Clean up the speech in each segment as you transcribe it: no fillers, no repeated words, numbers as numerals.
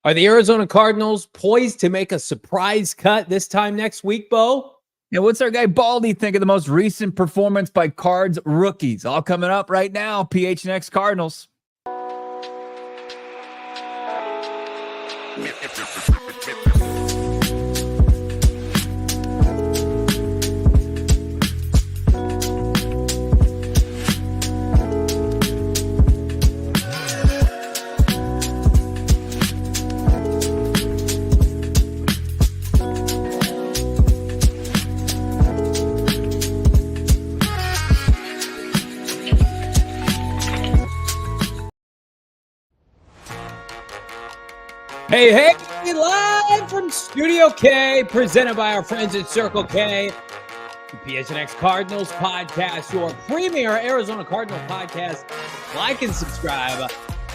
Are the Arizona Cardinals poised to make a surprise cut this time next week, Bo? Yeah, what's our guy Baldy think of the most recent performance by Cards rookies? All coming up right now, PHNX Cardinals. Hey, live from Studio K, presented by our friends at Circle K, the PHNX Cardinals podcast, your premier Arizona Cardinal podcast. Like and subscribe.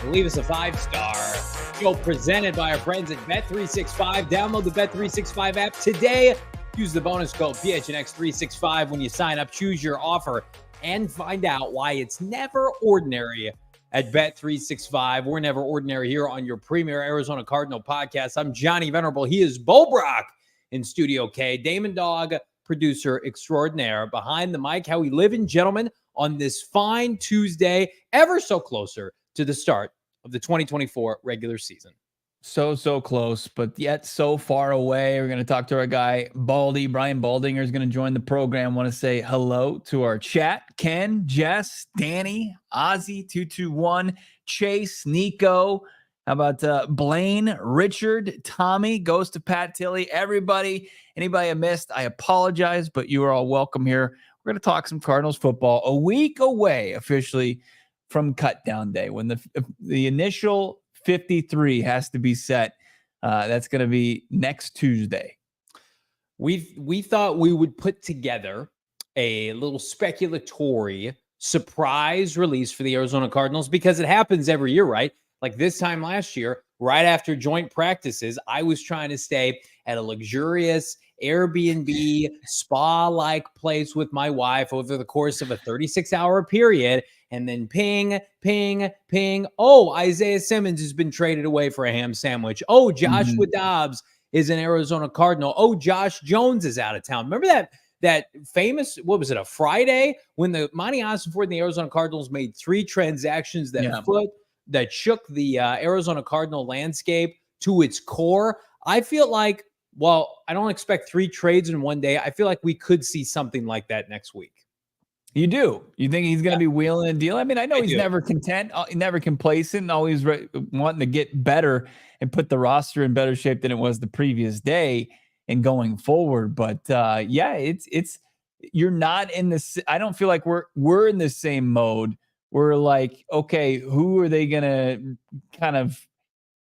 Leave us a 5-star. Show presented by our friends at Bet365. Download the Bet365 app today. Use the bonus code PHNX365 when you sign up. Choose your offer and find out why it's never ordinary at Bet365. We're never ordinary here on your premier Arizona Cardinal podcast. I'm Johnny Venerable. He is Brack in Studio K. Damon, Dawg, producer extraordinaire, behind the mic. How we live in, gentlemen, on this fine Tuesday, ever so closer to the start of the 2024 regular season. So close, but yet so far away. We're going to talk to our guy, Baldy. Brian Baldinger is going to join the program. Want to say hello to our chat. Ken, Jess, Danny, Ozzy, 221, Chase, Nico. How about Blaine, Richard, Tommy, goes to Pat Tilley, everybody. Anybody I missed, I apologize, but you are all welcome here. We're going to talk some Cardinals football a week away officially from cut down day, when the initial 53 has to be set. That's going to be next Tuesday. We thought we would put together a little speculatory surprise release for the Arizona Cardinals, because it happens every year, right? Like this time last year, right after joint practices, I was trying to stay at a luxurious Airbnb spa-like place with my wife over the course of a 36-hour period. And then ping, ping, ping. Oh, Isaiah Simmons has been traded away for a ham sandwich. Oh, Joshua Dobbs is an Arizona Cardinal. Oh, Josh Jones is out of town. Remember that famous, what was it, a Friday, when the Monti Ossenfort and the Arizona Cardinals made 3 transactions that shook the Arizona Cardinal landscape to its core? I feel like, well, I don't expect 3 trades in one day. I feel like we could see something like that next week. You do? You think he's going to be wheeling a deal? I mean, I know he's never content, never complacent, always wanting to get better and put the roster in better shape than it was the previous day and going forward. But it's you're not in this. I don't feel like we're in the same mode. We're like, okay, who are they going to kind of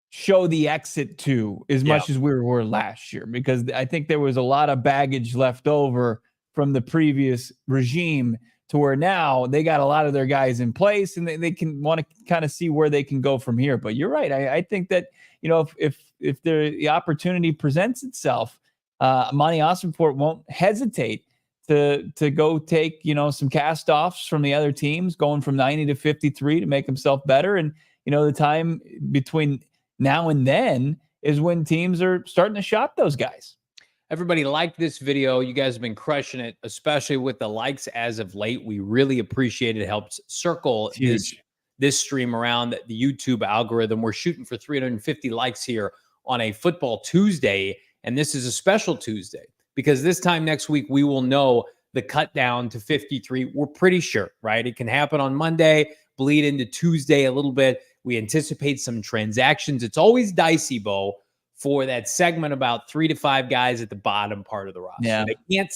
show the exit to as much as we were last year? Because I think there was a lot of baggage left over from the previous regime, to where now they got a lot of their guys in place and they can want to kind of see where they can go from here. But you're right. I think that, if the opportunity presents itself, Monti Ossenfort won't hesitate to go take, some cast offs from the other teams, going from 90 to 53 to make himself better. And, the time between now and then is when teams are starting to shop those guys. Everybody liked this video. You guys have been crushing it, especially with the likes as of late. We really appreciate it. It helps circle this stream around the YouTube algorithm. We're shooting for 350 likes here on a Football Tuesday, and this is a special Tuesday because this time next week we will know the cut down to 53. We're pretty sure, right? It can happen on Monday, bleed into Tuesday a little bit. We anticipate some transactions. It's always dicey, Bo, for that segment about 3 to 5 guys at the bottom part of the roster. Yeah. They can't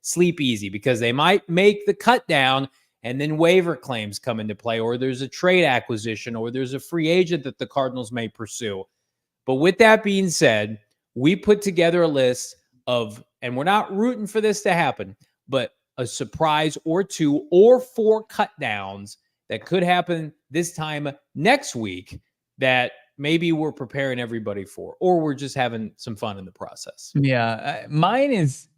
sleep easy because they might make the cut down and then waiver claims come into play, or there's a trade acquisition, or there's a free agent that the Cardinals may pursue. But with that being said, we put together a list of, and we're not rooting for this to happen, but a surprise or 2 or 4 cut downs that could happen this time next week that maybe we're preparing everybody for, or we're just having some fun in the process. Yeah. Mine is,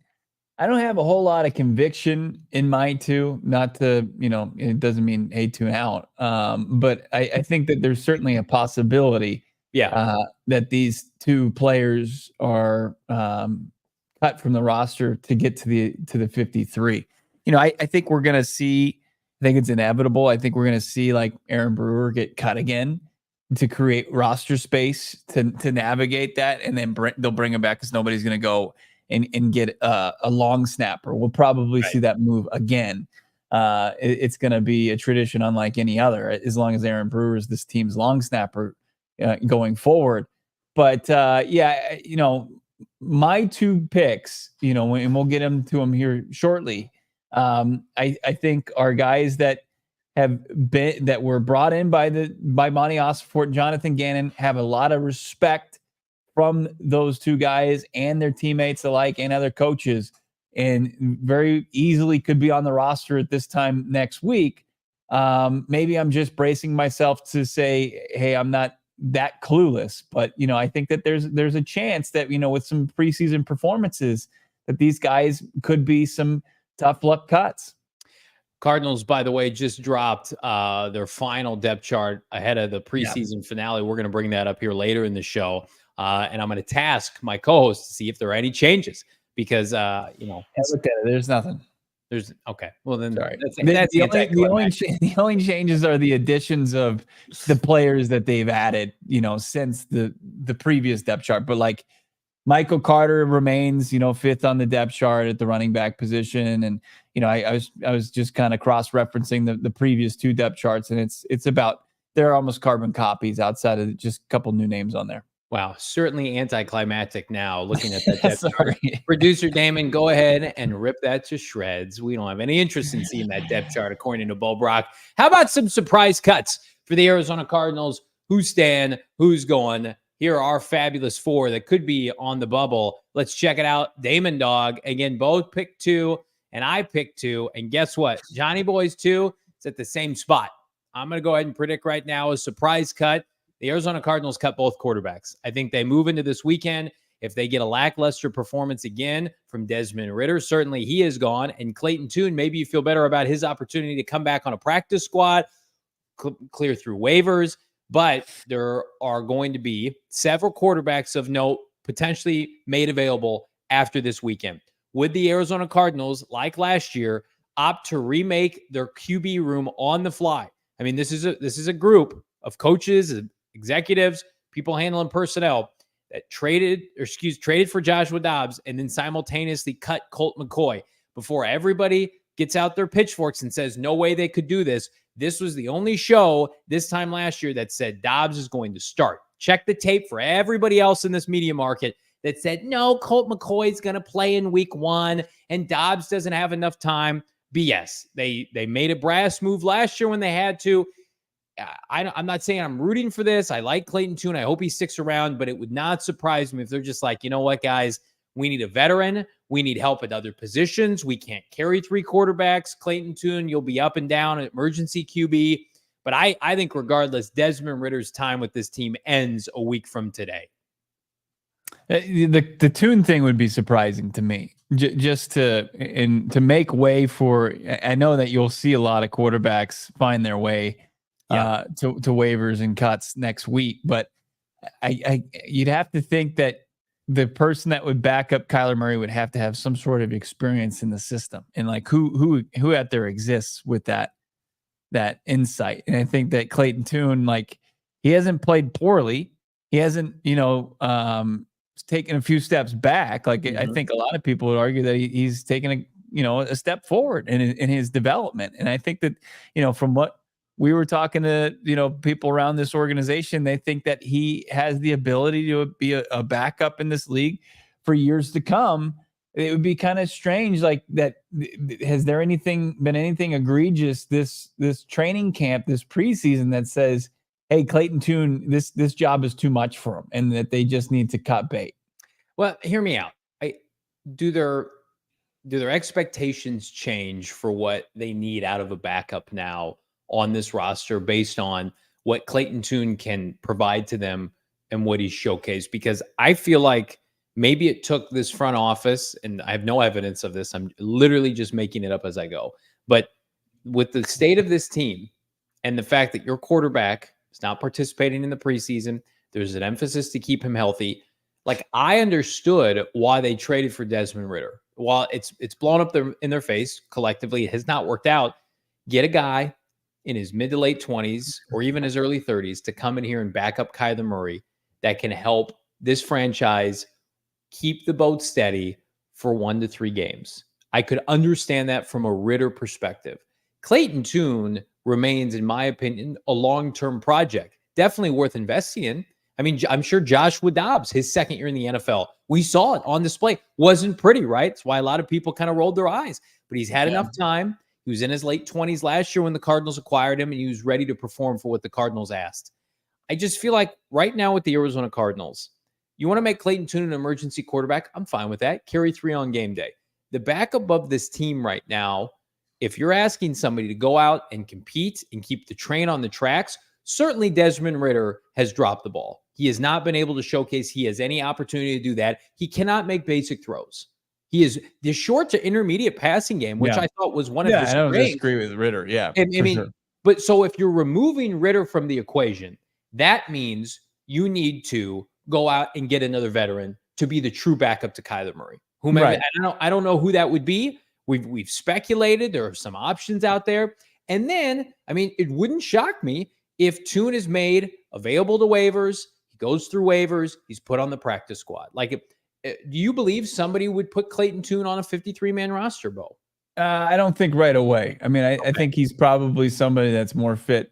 I don't have a whole lot of conviction in mine too, not to, it doesn't mean, hey, tune out. But I think that there's certainly a possibility that these two players are cut from the roster to get to the 53. I think we're going to see, I think it's inevitable. I think we're going to see like Aaron Brewer get cut again to create roster space to navigate that. And then they'll bring him back because nobody's going to go and get a long snapper. We'll probably see that move again. It's going to be a tradition unlike any other, as long as Aaron Brewer is this team's long snapper going forward. But my two picks, and we'll get them to them here shortly. I think are guys that were brought in by Monti Ossenfort and Jonathan Gannon, have a lot of respect from those two guys and their teammates alike and other coaches, and very easily could be on the roster at this time next week. Maybe I'm just bracing myself to say, hey, I'm not that clueless, but I think that there's a chance that with some preseason performances that these guys could be some tough luck cuts. Cardinals, by the way, just dropped their final depth chart ahead of the preseason finale. We're going to bring that up here later in the show, and I'm going to task my co-host to see if there are any changes because I looked at it. There's nothing. There's okay. Well, then sorry. That's the only changes are the additions of the players that they've added, since the previous depth chart. But like Michael Carter remains, fifth on the depth chart at the running back position, and I was just kind of cross-referencing the previous two depth charts, and it's about they're almost carbon copies outside of just a couple new names on there. Wow, certainly anticlimactic now looking at that depth chart. Producer Damon, go ahead and rip that to shreds. We don't have any interest in seeing that depth chart, according to Bo Brock. How about some surprise cuts for the Arizona Cardinals? Who's staying? Who's going? Here are our fabulous four that could be on the bubble. Let's check it out. Damon, Dawg. Again, both picked two, and I picked two. And guess what? Johnny Boy's two is at the same spot. I'm going to go ahead and predict right now a surprise cut. The Arizona Cardinals cut both quarterbacks. I think they move into this weekend. If they get a lackluster performance again from Desmond Ridder, certainly he is gone. And Clayton Tune, maybe you feel better about his opportunity to come back on a practice squad, clear through waivers. But there are going to be several quarterbacks of note potentially made available after this weekend. Would the Arizona Cardinals, like last year, opt to remake their QB room on the fly? I mean, this is a group of coaches, executives, people handling personnel that traded for Joshua Dobbs and then simultaneously cut Colt McCoy before everybody gets out their pitchforks and says, no way they could do this. This was the only show this time last year that said Dobbs is going to start. Check the tape for everybody else in this media market that said, no, Colt McCoy is going to play in week 1 and Dobbs doesn't have enough time. BS. They made a brass move last year when they had to. I'm not saying I'm rooting for this. I like Clayton Tune. I hope he sticks around, but it would not surprise me if they're just like, you know what, guys, we need a veteran. We need help at other positions. We can't carry 3 quarterbacks. Clayton Tune, you'll be up and down at emergency QB. But I think regardless, Desmond Ridder's time with this team ends a week from today. The Tune thing would be surprising to me. Just to make way for, I know that you'll see a lot of quarterbacks find their way to waivers and cuts next week, but you'd have to think that the person that would back up Kyler Murray would have to have some sort of experience in the system, and like who out there exists with that insight. And I think that Clayton Tune, like, he hasn't played poorly. He hasn't, taken a few steps back. Like, I think a lot of people would argue that he's taken a step forward in his development. And I think that, from what we were talking to, people around this organization, they think that he has the ability to be a backup in this league for years to come. It would be kind of strange, like that. Has there been anything egregious this training camp, this preseason, that says, hey, Clayton Tune, this job is too much for him, and that they just need to cut bait? Well, hear me out. Do their expectations change for what they need out of a backup now on this roster based on what Clayton Tune can provide to them and what he's showcased? Because I feel like maybe it took this front office, and I have no evidence of this, I'm literally just making it up as I go, but with the state of this team and the fact that your quarterback is not participating in the preseason, There's an emphasis to keep him healthy. Like, I understood why they traded for Desmond Ridder. While it's blown up in their face collectively, it has not worked out. Get a guy in his mid to late 20s or even his early 30s to come in here and back up Kyler Murray that can help this franchise keep the boat steady for 1 to 3 games. I could understand that from a Ridder perspective. Clayton Tune remains, in my opinion, a long-term project. Definitely worth investing in. I mean, I'm sure Joshua Dobbs, his second year in the NFL, we saw it on display. Wasn't pretty, right? That's why a lot of people kind of rolled their eyes. But he's had enough time. He was in his late 20s last year when the Cardinals acquired him, and he was ready to perform for what the Cardinals asked. I just feel like right now with the Arizona Cardinals, you want to make Clayton Tune an emergency quarterback? I'm fine with that. Carry 3 on game day. The backup of this team right now, if you're asking somebody to go out and compete and keep the train on the tracks, certainly Desmond Ridder has dropped the ball. He has not been able to showcase he has any opportunity to do that. He cannot make basic throws. He is the short to intermediate passing game, which I thought was one of his strengths. I don't strengths. disagree with Ridder. Yeah, I mean, sure. But so if you're removing Ridder from the equation, that means you need to go out and get another veteran to be the true backup to Kyler Murray. I don't know who that would be. We've speculated. There are some options out there. And then, I mean, it wouldn't shock me if Tune is made available to waivers. He goes through waivers. He's put on the practice squad. Like, do you believe somebody would put Clayton Tune on a 53-man roster, Bo? I don't think right away. I mean, I think he's probably somebody that's more fit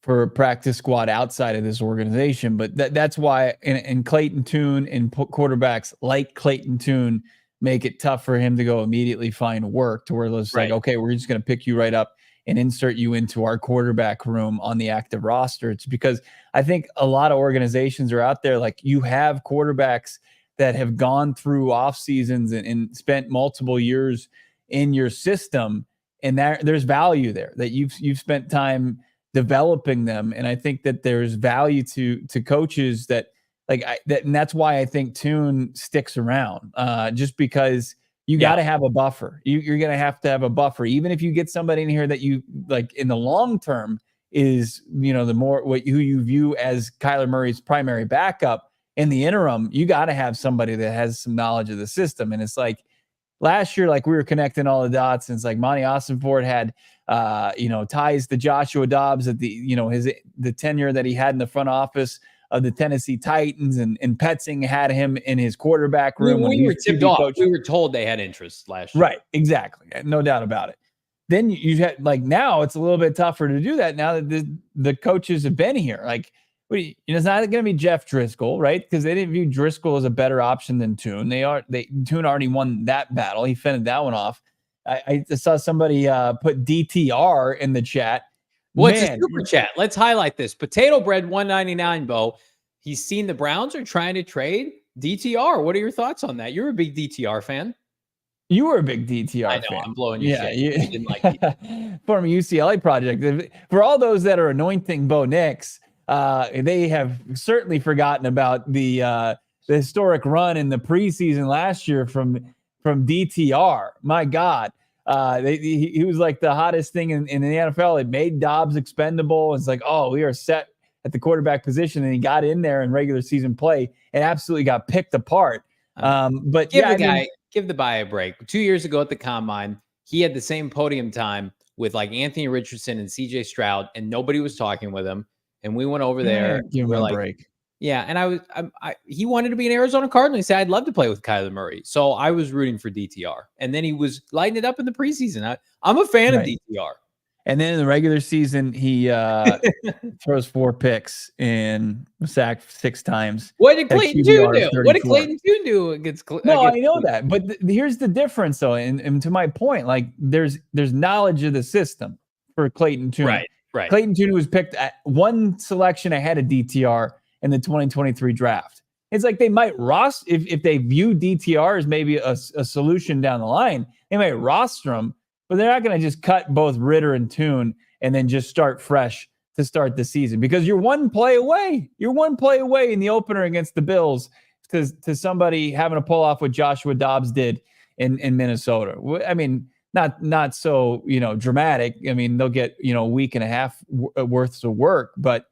for a practice squad outside of this organization. But that's why, and Clayton Tune and quarterbacks like Clayton Tune make it tough for him to go immediately find work to where it's like, okay, we're just going to pick you right up and insert you into our quarterback room on the active roster. It's because I think a lot of organizations are out there, like, you have quarterbacks that have gone through off seasons and spent multiple years in your system, and there's value there that you've spent time developing them. And I think that there's value to coaches that and that's why I think Tune sticks around, just because you got to have a buffer. You're going to have a buffer, even if you get somebody in here that you like in the long term is, the more who you view as Kyler Murray's primary backup. In the interim, you got to have somebody that has some knowledge of the system. And it's like last year, like, we were connecting all the dots, and it's like Monti Ossenfort had, ties to Joshua Dobbs at the tenure that he had in the front office of the Tennessee Titans, and Petzing had him in his quarterback room. We were tipped off. We were told they had interest last year. Right. Exactly. No doubt about it. Then you had, like, now it's a little bit tougher to do that now that the coaches have been here. Like, it's not going to be Jeff Driscoll, right? Because they didn't view Driscoll as a better option than Tune. Tune already won that battle. He fended that one off. I saw somebody put DTR in the chat. What's a super chat? Let's highlight this. Potato Bread 199, Bo. He's seen the Browns are trying to trade DTR. What are your thoughts on that? You're a big DTR fan. You were a big DTR fan. I'm blowing your shit. You didn't like former UCLA project. For all those that are anointing Bo Nix, they have certainly forgotten about the historic run in the preseason last year from DTR. My God, he was like the hottest thing in the NFL. It made Dobbs expendable. It's like, oh, we are set at the quarterback position, and he got in there in regular season play and absolutely got picked apart. But give the guy a break. 2 years ago at the Combine, he had the same podium time with like Anthony Richardson and CJ Stroud, and nobody was talking with him. And we went over there. Give him a break. Yeah, and he wanted to be an Arizona Cardinal. He said, I'd love to play with Kyler Murray. So I was rooting for DTR. And then he was lighting it up in the preseason. I'm a fan of DTR. And then in the regular season, he throws 4 picks and sacked 6 times. What did Clayton Tune do? What did Clayton Tune do against No, I know that. But here's the difference, though. And to my point, like, there's knowledge of the system for Clayton Tune. Right. Clayton Tune was picked at 1 selection ahead of DTR in the 2023 draft. It's like they might if they view DTR as maybe a solution down the line, they might roster him, but they're not going to just cut both Ridder and Tune and then just start fresh to start the season, because you're one play away. You're one play away in the opener against the Bills to somebody having to pull off what Joshua Dobbs did in Minnesota. I mean, not so, dramatic. I mean, they'll get, a week and a half worth of work, but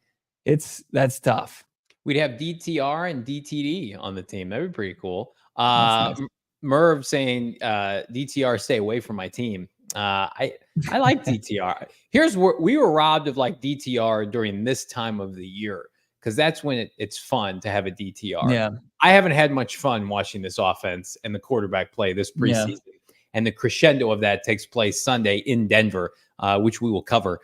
that's tough. We'd have DTR and DTD on the team. That'd be pretty cool. That's nice. Merv saying DTR, stay away from my team. I like DTR. Here's where we were robbed of like DTR during this time of the year, because that's when it's fun to have a DTR. Yeah. I haven't had much fun watching this offense and the quarterback play this preseason. And the crescendo of that takes place Sunday in Denver, which we will cover.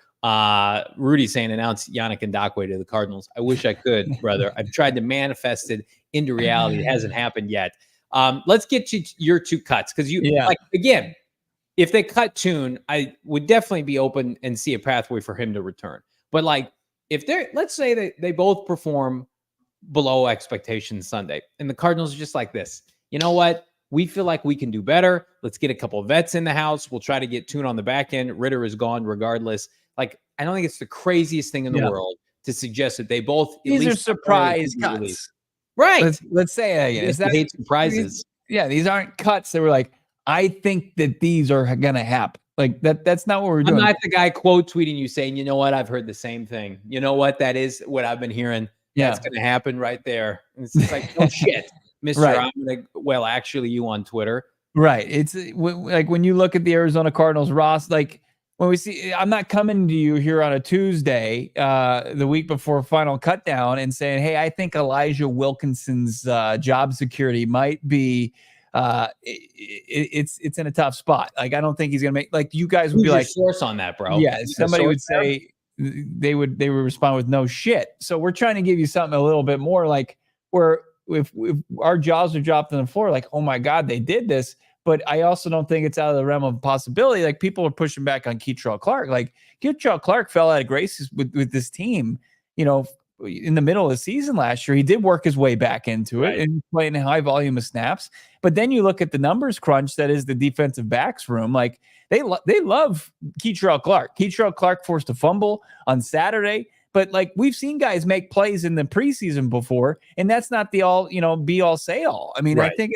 Rudy saying announce Yannick Ngakoue to the Cardinals. I wish I could, brother. I've tried to manifest it into reality. It hasn't happened yet. Let's get to your two cuts, because like, again, if they cut Tune, I would definitely be open and see a pathway for him to return. But like, if let's say they both perform below expectations Sunday, and the Cardinals are just like this, you know what? We feel like we can do better. Let's get a couple of vets in the house. We'll try to get Tune on the back end. Ritter is gone regardless. Like, I don't think it's the craziest thing in the world to suggest that they both. These are surprise cuts. Right. Let's say that again. Is that hate surprises? These aren't cuts that were like, I think that these are going to happen. Like that's not what we're doing. I'm not the guy quote tweeting you saying, you know what? I've heard the same thing. You know what? That is what I've been hearing. That's going to happen right there. And it's just like, oh shit, Mr. Right. I'm going to, well, actually you on Twitter. Right. It's like when you look at the Arizona Cardinals roster, like when we see, I'm not coming to you here on a Tuesday, the week before final cut down and saying, hey, I think Elijah Wilkinson's job security might be, it's in a tough spot. Like, I don't think he's going to make, like, you guys would be like, source on that, bro. Yeah. Somebody would say they would respond with no shit. So we're trying to give you something a little bit more like where if our jaws are dropped on the floor, like, oh my God, they did this. But I also don't think it's out of the realm of possibility. Like, people are pushing back on Keitrell Clark. Like, Keitrell Clark fell out of grace with this team, you know, in the middle of the season last year. He did work his way back into it and playing a high volume of snaps. But then you look at the numbers crunch that is the defensive backs room. Like, they love Keitrell Clark. Keitrell Clark forced a fumble on Saturday. But like, we've seen guys make plays in the preseason before, and that's not the all, you know, be all say all. I mean, I think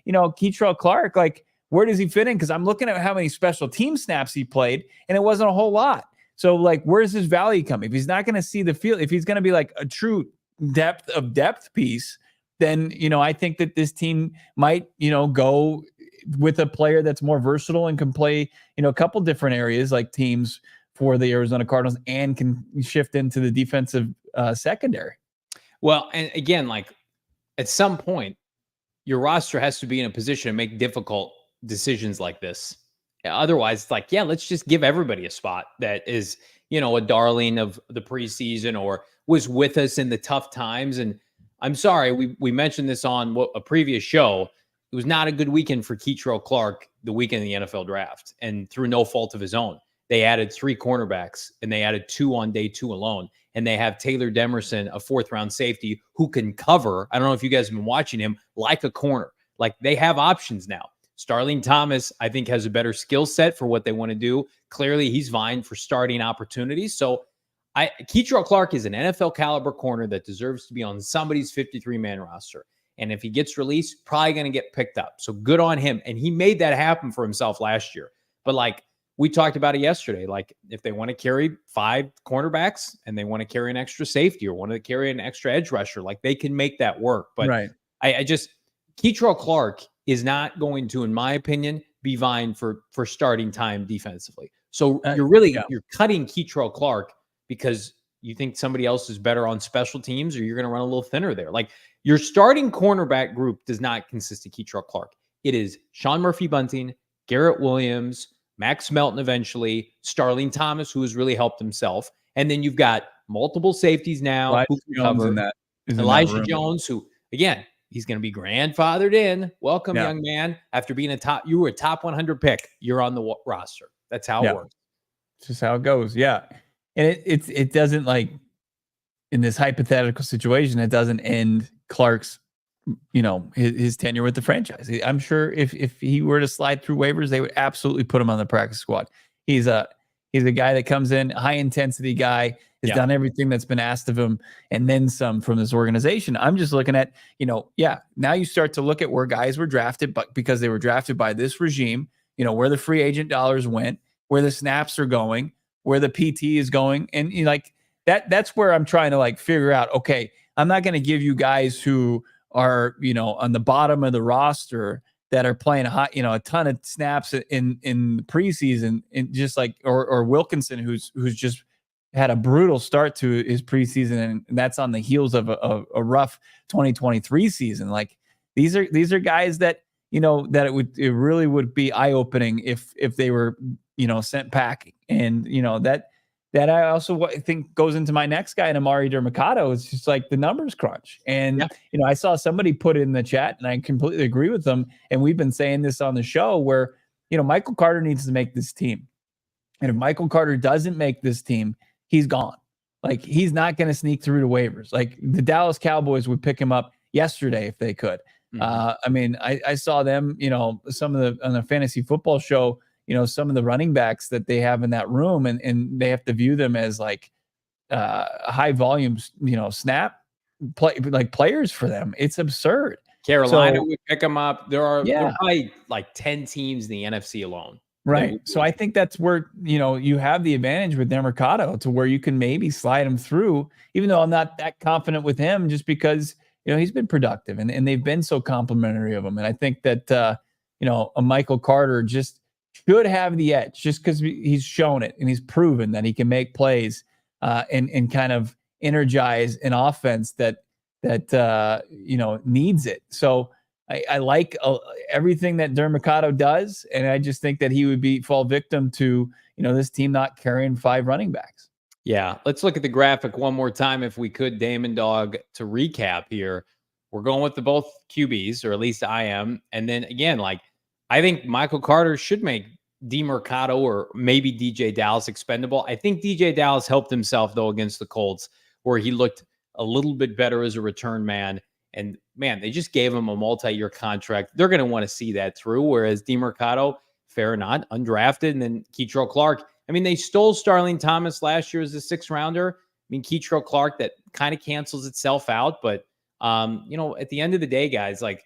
you know, Keitrell Clark, like, where does he fit in? Because I'm looking at how many special team snaps he played, and it wasn't a whole lot. So, like, where's his value coming? If he's not going to see the field, if he's going to be like a true depth piece, then, you know, I think that this team might, you know, go with a player that's more versatile and can play, you know, a couple different areas like teams for the Arizona Cardinals and can shift into the defensive secondary. Well, and again, like, at some point, your roster has to be in a position to make difficult decisions like this. Otherwise, it's like, yeah, let's just give everybody a spot that is, you know, a darling of the preseason or was with us in the tough times. And I'm sorry, we mentioned this on a previous show. It was not a good weekend for Keitrell Clark the weekend of the NFL draft, and through no fault of his own. They added 3 cornerbacks, and they added 2 on day 2 alone. And they have Taylor Demerson, a 4th-round safety who can cover. I don't know if you guys have been watching him, like a corner. Like, they have options now. Starling Thomas, I think, has a better skill set for what they want to do. Clearly, he's vying for starting opportunities. So, Keitrell Clark is an NFL caliber corner that deserves to be on somebody's 53-man roster. And if he gets released, probably going to get picked up. So good on him. And he made that happen for himself last year. But like, we talked about it yesterday. Like, if they want to carry 5 cornerbacks and they want to carry an extra safety or want to carry an extra edge rusher, like, they can make that work. But I just, Keitrell Clark is not going to, in my opinion, be vying for starting time defensively. So you're cutting Keitrell Clark because you think somebody else is better on special teams, or you're going to run a little thinner there. Like, your starting cornerback group does not consist of Keitrell Clark. It is Sean Murphy-Bunting, Garrett Williams, Max Melton eventually, Starling Thomas, who has really helped himself. And then you've got multiple safeties now. Elijah Jones in that. Elijah Jones, who, again, he's going to be grandfathered in. Welcome, young man. After being you were a top 100 pick, you're on the roster. That's how it works. It's just how it goes. Yeah. And it doesn't, like, in this hypothetical situation, it doesn't end Clark's, you know, his tenure with the franchise. I'm sure if he were to slide through waivers, they would absolutely put him on the practice squad. He's a guy that comes in, high intensity guy, has done everything that's been asked of him and then some from this organization. I'm just looking at, you know, now you start to look at where guys were drafted, but because they were drafted by this regime, you know, where the free agent dollars went, where the snaps are going, where the PT is going. And, you know, like, that's where I'm trying to, like, figure out, okay, I'm not going to give you guys who are, on the bottom of the roster that are playing a ton of snaps in the preseason, and just like, or Wilkinson, who's just had a brutal start to his preseason, and that's on the heels of a rough 2023 season. Like, these are guys that, that it really would be eye-opening if they were, sent packing. And, that I also think goes into my next guy, Amari Dermicado. It's just like the numbers crunch. And, I saw somebody put it in the chat, and I completely agree with them. And we've been saying this on the show where, Michael Carter needs to make this team. And if Michael Carter doesn't make this team, he's gone. Like, he's not going to sneak through the waivers. Like, the Dallas Cowboys would pick him up yesterday if they could. I saw them, some of on the fantasy football show, some of the running backs that they have in that room, and they have to view them as like high volumes, snap players for them. It's absurd. Carolina would pick them up. There are probably like 10 teams in the NFC alone. Right. So I think that's where, you have the advantage with Dermicado, to where you can maybe slide him through, even though I'm not that confident with him, just because, he's been productive and they've been so complimentary of him. And I think that, a Michael Carter just should have the edge, just because he's shown it and he's proven that he can make plays and kind of energize an offense that needs it. So I like everything that Dermicado does, and I just think that he would fall victim to this team not carrying 5 running backs. Yeah, let's look at the graphic one more time, if we could, Damon, Dawg, to recap here. We're going with the both QBs, or at least I am. And then again, like, I think Michael Carter should make DeMercado or maybe DJ Dallas expendable. I think DJ Dallas helped himself, though, against the Colts, where he looked a little bit better as a return man. And man, they just gave him a multi-year contract. They're going to want to see that through. Whereas DeMercado, fair or not, undrafted. And then Keitrell Clark. I mean, they stole Starling Thomas last year as a 6th rounder. I mean, Keitrell Clark, that kind of cancels itself out. But, at the end of the day, guys, like,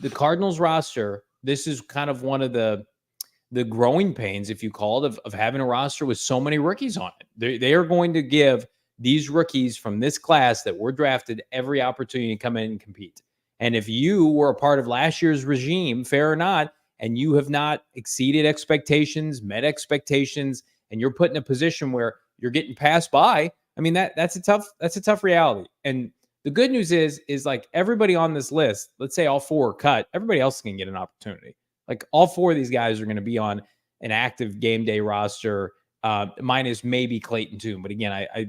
the Cardinals roster, this is kind of one of the growing pains, if you call it, of having a roster with so many rookies on it. They are going to give these rookies from this class that were drafted every opportunity to come in and compete. And if you were a part of last year's regime, fair or not, and you have not exceeded expectations, met expectations, and you're put in a position where you're getting passed by, I mean, that's a tough reality. And the good news is like, everybody on this list, let's say all 4 are cut, everybody else can get an opportunity. Like, all 4 of these guys are going to be on an active game day roster, minus maybe Clayton Tune. But again, I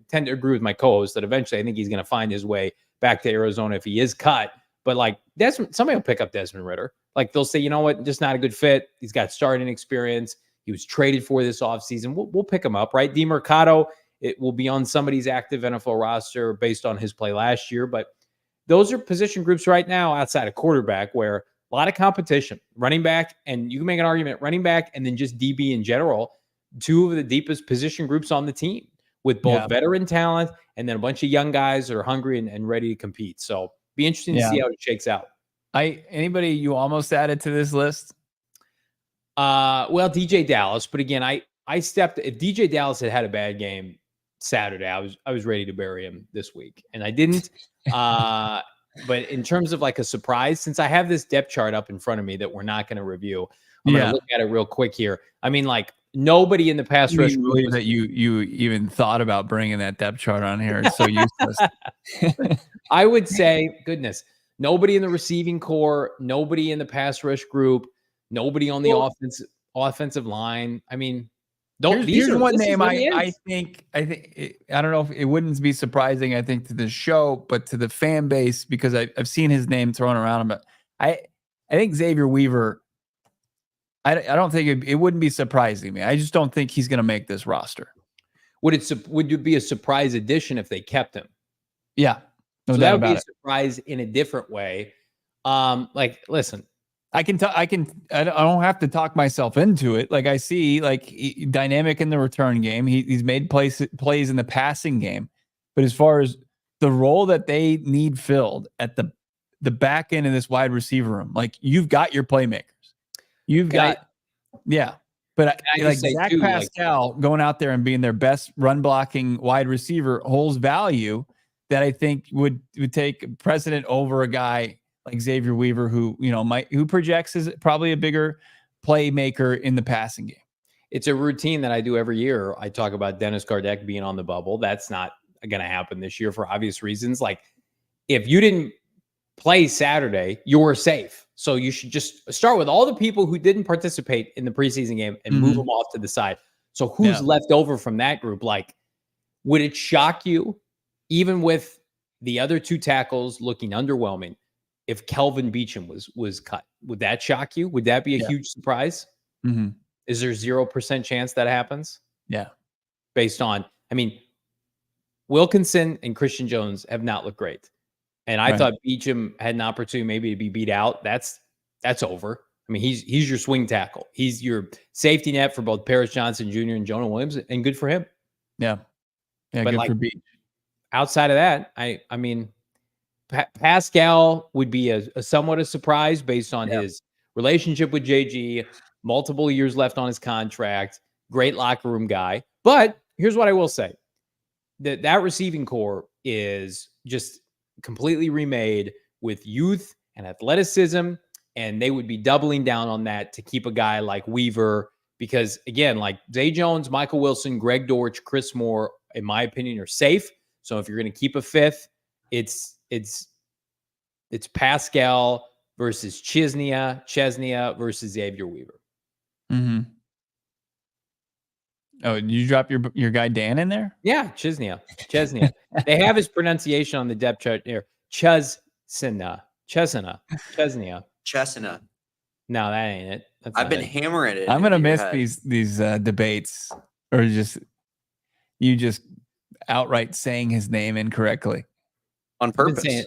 tend to agree with my co-host that eventually I think he's going to find his way back to Arizona if he is cut. But like, somebody will pick up Desmond Ridder. Like, they'll say, you know what, just not a good fit. He's got starting experience. He was traded for this offseason. We'll pick him up, right? DeMercado, it will be on somebody's active NFL roster based on his play last year. But those are position groups right now outside of quarterback where a lot of competition. Running back, and you can make an argument, running back and then just DB in general, 2 of the deepest position groups on the team, with both veteran talent and then a bunch of young guys that are hungry and ready to compete. So be interesting to see how it shakes out. Anybody you almost added to this list? Well, DJ Dallas, but again, if DJ Dallas had a bad game Saturday, I was ready to bury him this week, and I didn't. But in terms of like a surprise, since I have this depth chart up in front of me that we're not going to review, I'm going to look at it real quick here. I mean, like, nobody in the pass rush believe that you even thought about bringing that depth chart on here. It's so useless. I would say, goodness, nobody in the receiving core, nobody in the pass rush group, nobody on the offensive line. I mean, here's one name I think I don't know if it wouldn't be surprising, I think, to the show, but to the fan base, because I've seen his name thrown around. But I think Xavier Weaver, I don't think it wouldn't be surprising me. I just don't think he's going to make this roster. Would it be a surprise addition if they kept him? Yeah. No, so that would be a surprise in a different way. Like, listen, I don't have to talk myself into it. Like, I see, like, dynamic in the return game. He's made plays in the passing game, but as far as the role that they need filled at the back end of this wide receiver room, like, you've got your playmakers. But like Zach Pascal going out there and being their best run blocking wide receiver holds value that I think would take precedent over a guy like Xavier Weaver, who, who projects as probably a bigger playmaker in the passing game. It's a routine that I do every year. I talk about Dennis Gardeck being on the bubble. That's not going to happen this year for obvious reasons. Like, if you didn't play Saturday, you were safe. So you should just start with all the people who didn't participate in the preseason game and move them off to the side. So who's left over from that group? Like, would it shock you, even with the other two tackles looking underwhelming, if Kelvin Beachum was cut? Would that shock you? Would that be a huge surprise? Mm-hmm. Is there 0% chance that happens? Yeah. Based on, Wilkinson and Christian Jones have not looked great. And I thought Beachum had an opportunity maybe to be beat out. That's over. He's your swing tackle. He's your safety net for both Paris Johnson Jr. and Jonah Williams, and good for him. Yeah. Yeah, but good for Beach. Outside of that, Pascal would be a somewhat a surprise based on his relationship with JG, multiple years left on his contract, great locker room guy. But here's what I will say. That receiving core is just completely remade with youth and athleticism, and they would be doubling down on that to keep a guy like Weaver, because again, like Zay Jones, Michael Wilson, Greg Dortch, Chris Moore, in my opinion, are safe. So if you're going to keep a fifth, it's Pascal versus Chesnia versus Xavier Weaver. Mm-hmm. Oh, did you drop your guy Dan in there? Yeah, Chesnia. They have his pronunciation on the depth chart here. Chesnia. No, that ain't it. I've been hammering it. I'm gonna miss these debates, or just outright saying his name incorrectly on purpose.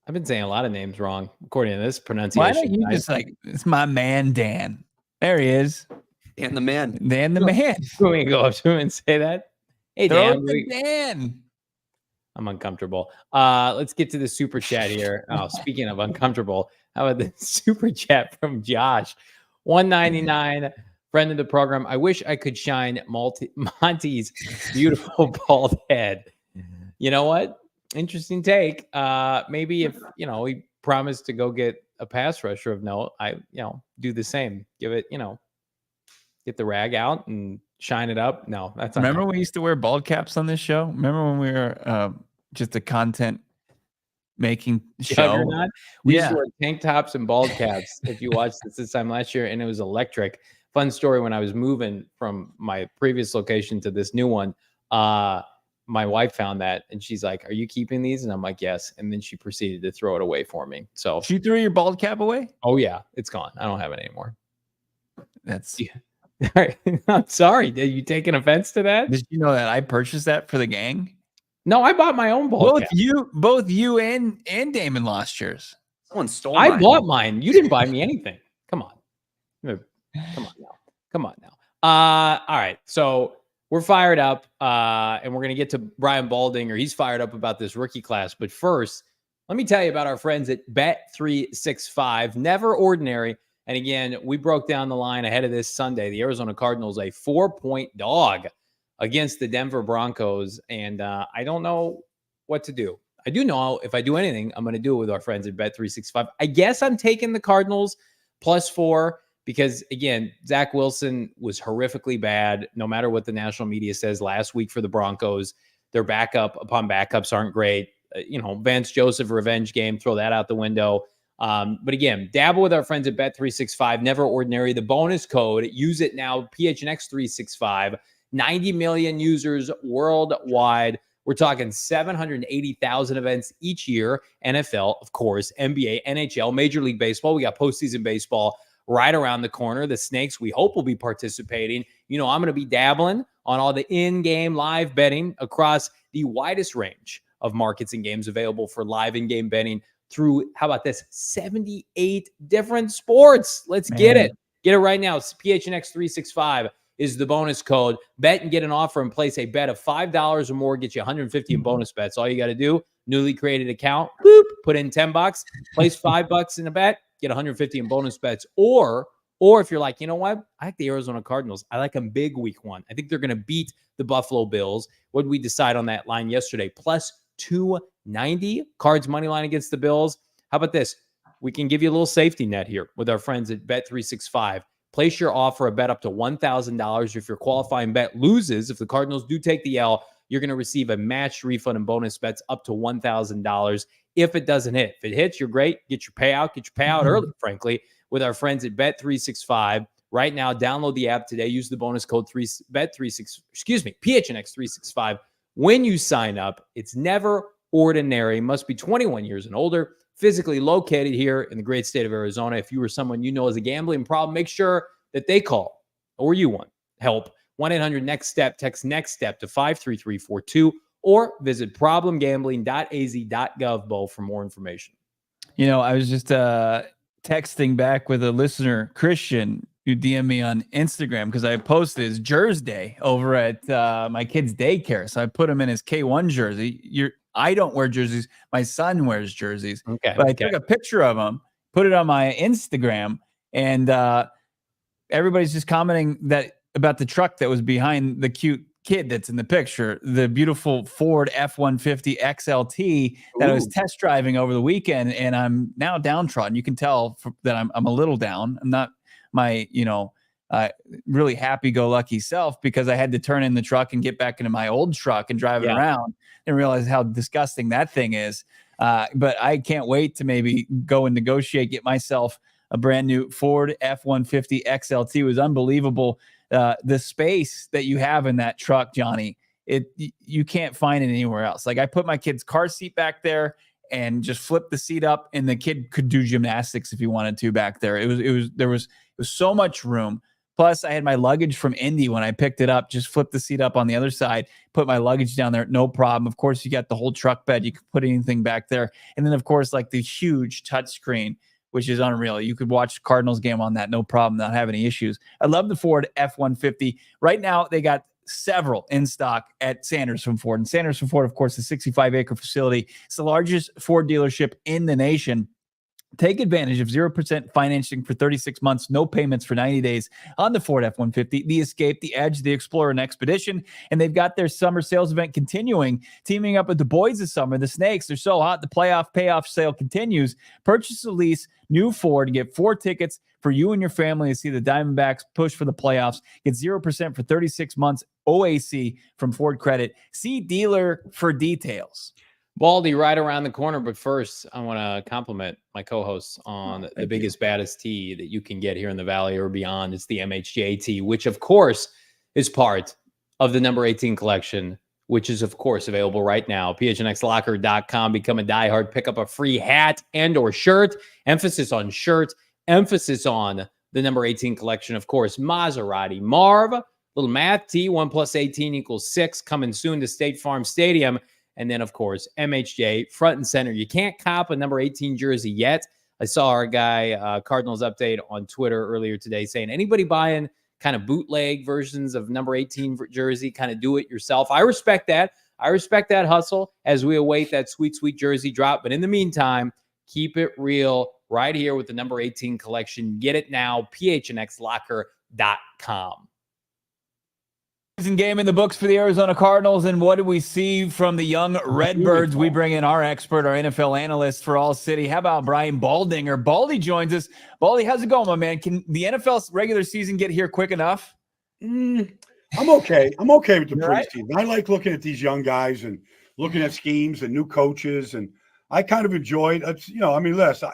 I've been saying a lot of names wrong according to this pronunciation. Why don't you just it's my man Dan? There he is. Dan the man. Dan the man. Can we go up to him and say that? Hey, Dan. Dan. I'm uncomfortable. Let's get to the super chat here. Oh, speaking of uncomfortable, how about the super chat from Josh? $1.99, friend of the program. I wish I could shine Monty's beautiful bald head. You know what? Interesting take. Maybe if, he promised to go get a pass rusher of note, I, do the same. Give it, get the rag out and shine it up. No, that's not. Remember we used to wear bald caps on this show? Remember when we were just a content making show? We used to wear tank tops and bald caps. If you watched this time last year, and it was electric. Fun story, when I was moving from my previous location to this new one, my wife found that and she's like, "Are you keeping these?" And I'm like, "Yes." And then she proceeded to throw it away for me. So she threw your bald cap away? Oh yeah, it's gone. I don't have it anymore. That's I'm sorry. Did you take an offense to that? Did you know that I purchased that for the gang? No, I bought my own bald cap. Both you and Damon lost yours. Someone stole mine. I bought mine. You didn't buy me anything. Come on now. All right. So we're fired up, and we're going to get to Brian Baldinger. He's fired up about this rookie class. But first, let me tell you about our friends at Bet365. Never ordinary. And again, we broke down the line ahead of this Sunday. The Arizona Cardinals, a 4-point dog against the Denver Broncos. And I don't know what to do. I do know if I do anything, I'm going to do it with our friends at Bet365. I guess I'm taking the Cardinals +4 because, again, Zach Wilson was horrifically bad, no matter what the national media says last week for the Broncos. Their backup upon backups aren't great. Vance Joseph revenge game, throw that out the window. But again, dabble with our friends at Bet365, never ordinary. The bonus code, use it now, PHNX 365, 90 million users worldwide. We're talking 780,000 events each year. NFL, of course, NBA, NHL, Major League Baseball. We got postseason baseball right around the corner. The Snakes, we hope, will be participating. I'm going to be dabbling on all the in-game live betting across the widest range of markets and games available for live in-game betting through, how about this, 78 different sports. Let's get it. Get it right now. It's PHNX 365 is the bonus code. Bet and get an offer and place a bet of $5 or more. Get you $150 in bonus bets. All you got to do, newly created account, boop, put in $10, place $5 in a bet, get $150 in bonus bets. Or if you're like, you know what? I like the Arizona Cardinals. I like them big week 1. I think they're going to beat the Buffalo Bills. What did we decide on that line yesterday? 290. Cards money line against the Bills. How about this? We can give you a little safety net here with our friends at Bet365. Place your offer, a bet up to $1,000. If your qualifying bet loses, if the Cardinals do take the L, you're going to receive a matched refund and bonus bets up to $1,000 if it doesn't hit. If it hits, you're great. Get your payout early, frankly, with our friends at Bet365. Right now, download the app today. Use the bonus code PHNX365 when you sign up. It's never ordinary. Must be 21 years and older. Physically located here in the great state of Arizona. If you or someone you know has a gambling problem, make sure that they call or you want help. 1-800-NEXT-STEP. Text NEXT STEP to 53342 or visit problemgambling.az.gov, Bo, for more information. You know, I was just texting back with a listener, Christian, who DM'd me on Instagram because I posted his Jersey Day over at my kid's daycare. So I put him in his K1 jersey. I don't wear jerseys. My son wears jerseys. Okay. But I took a picture of him, put it on my Instagram, and everybody's just commenting about the truck that was behind the cute kid that's in the picture, the beautiful Ford F-150 XLT that I was test driving over the weekend, and I'm now downtrodden. You can tell that I'm a little down. I'm not my, really happy-go-lucky self because I had to turn in the truck and get back into my old truck and drive it around and realize how disgusting that thing is. But I can't wait to maybe go and negotiate, get myself a brand new Ford F-150 XLT. It was unbelievable. The space that you have in that truck, Johnny, you can't find it anywhere else. Like I put my kid's car seat back there and just flip the seat up, and the kid could do gymnastics if he wanted to back there. There was so much room. Plus, I had my luggage from Indy when I picked it up. Just flip the seat up on the other side, put my luggage down there, no problem. Of course, you got the whole truck bed. You could put anything back there. And then, of course, like the huge touchscreen, which is unreal. You could watch Cardinals game on that, no problem, not have any issues. I love the Ford F-150. Right now, they got several in stock at Sanderson Ford. And Sanderson Ford, of course, the 65-acre facility. It's the largest Ford dealership in the nation. Take advantage of 0% financing for 36 months, no payments for 90 days on the Ford F-150, the Escape, the Edge, the Explorer, and Expedition. And they've got their summer sales event continuing, teaming up with the boys this summer. The Snakes, they're so hot. The Playoff Payoff Sale continues. Purchase a lease, new Ford, and get 4 tickets for you and your family to see the Diamondbacks push for the playoffs. Get 0% for 36 months OAC from Ford Credit. See dealer for details. Baldy right around the corner. But first, I want to compliment my co-hosts on the biggest, baddest tee that you can get here in the Valley or beyond. It's the MHJ tee, which, of course, is part of the number 18 collection, which is, of course, available right now. PHNXlocker.com. Become a diehard. Pick up a free hat and or shirt. Emphasis on shirt. Emphasis on the number 18 collection. Of course, Maserati. Marv, little math, T, 1 + 18 = 6. Coming soon to State Farm Stadium. And then, of course, MHJ, front and center. You can't cop a number 18 jersey yet. I saw our guy, Cardinals Update on Twitter earlier today saying, anybody buying kind of bootleg versions of number 18 jersey, kind of do it yourself. I respect that. I respect that hustle as we await that sweet, sweet jersey drop. But in the meantime, keep it real right here with the number 18 collection. Get it now, PHNXlocker.com. Season game in the books for the Arizona Cardinals, and what do we see from the young Redbirds? We bring in our expert, our NFL analyst for All-City. How about Brian Baldinger? Baldy joins us. Baldy, how's it going, my man? Can the NFL regular season get here quick enough? I'm okay. I'm okay with the You're right. preseason. I like looking at these young guys and looking at schemes and new coaches, and I kind of enjoyed. Listen,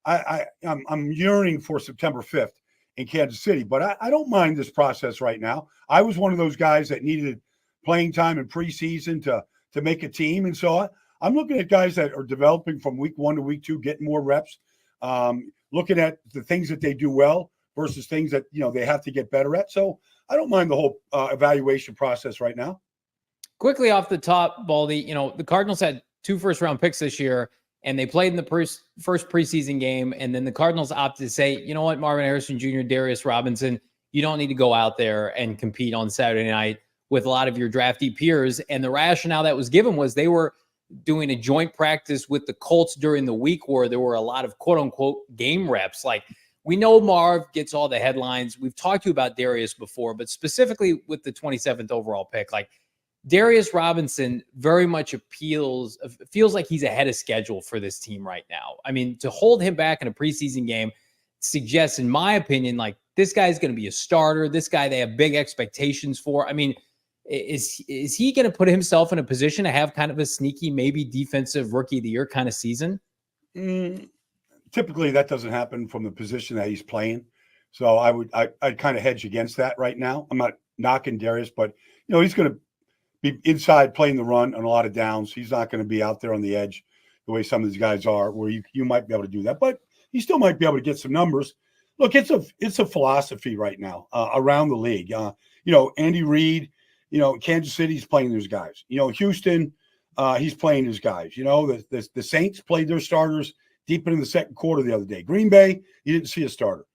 I'm yearning for September 5th. In Kansas City, but I don't mind this process right now. I was one of those guys that needed playing time in preseason to make a team, and so I'm looking at guys that are developing from week 1 to week 2, getting more reps, looking at the things that they do well versus things that they have to get better at. So I don't mind the whole evaluation process right now. Quickly off the top, Baldy, the Cardinals had 2 first-round picks this year, and they played in the first preseason game, and then the Cardinals opted to say, you know what, Marvin Harrison Jr., Darius Robinson, you don't need to go out there and compete on Saturday night with a lot of your drafty peers. And the rationale that was given was they were doing a joint practice with the Colts during the week where there were a lot of quote-unquote game reps. Like, we know Marv gets all the headlines. We've talked to you about Darius before, but specifically with the 27th overall pick, like, Darius Robinson very much feels like he's ahead of schedule for this team right now. I mean, to hold him back in a preseason game suggests, in my opinion, like this guy's going to be a starter. This guy they have big expectations for. I mean, is he going to put himself in a position to have kind of a sneaky, maybe defensive rookie of the year kind of season? Typically, that doesn't happen from the position that he's playing. So I'd kind of hedge against that right now. I'm not knocking Darius, but he's going to be inside playing the run on a lot of downs. He's not going to be out there on the edge the way some of these guys are, where you might be able to do that, but he still might be able to get some numbers. Look, it's a philosophy right now around the league. Andy Reid, Kansas City's playing those guys. Houston, he's playing his guys. The Saints played their starters deep into the second quarter the other day. Green Bay, you didn't see a starter.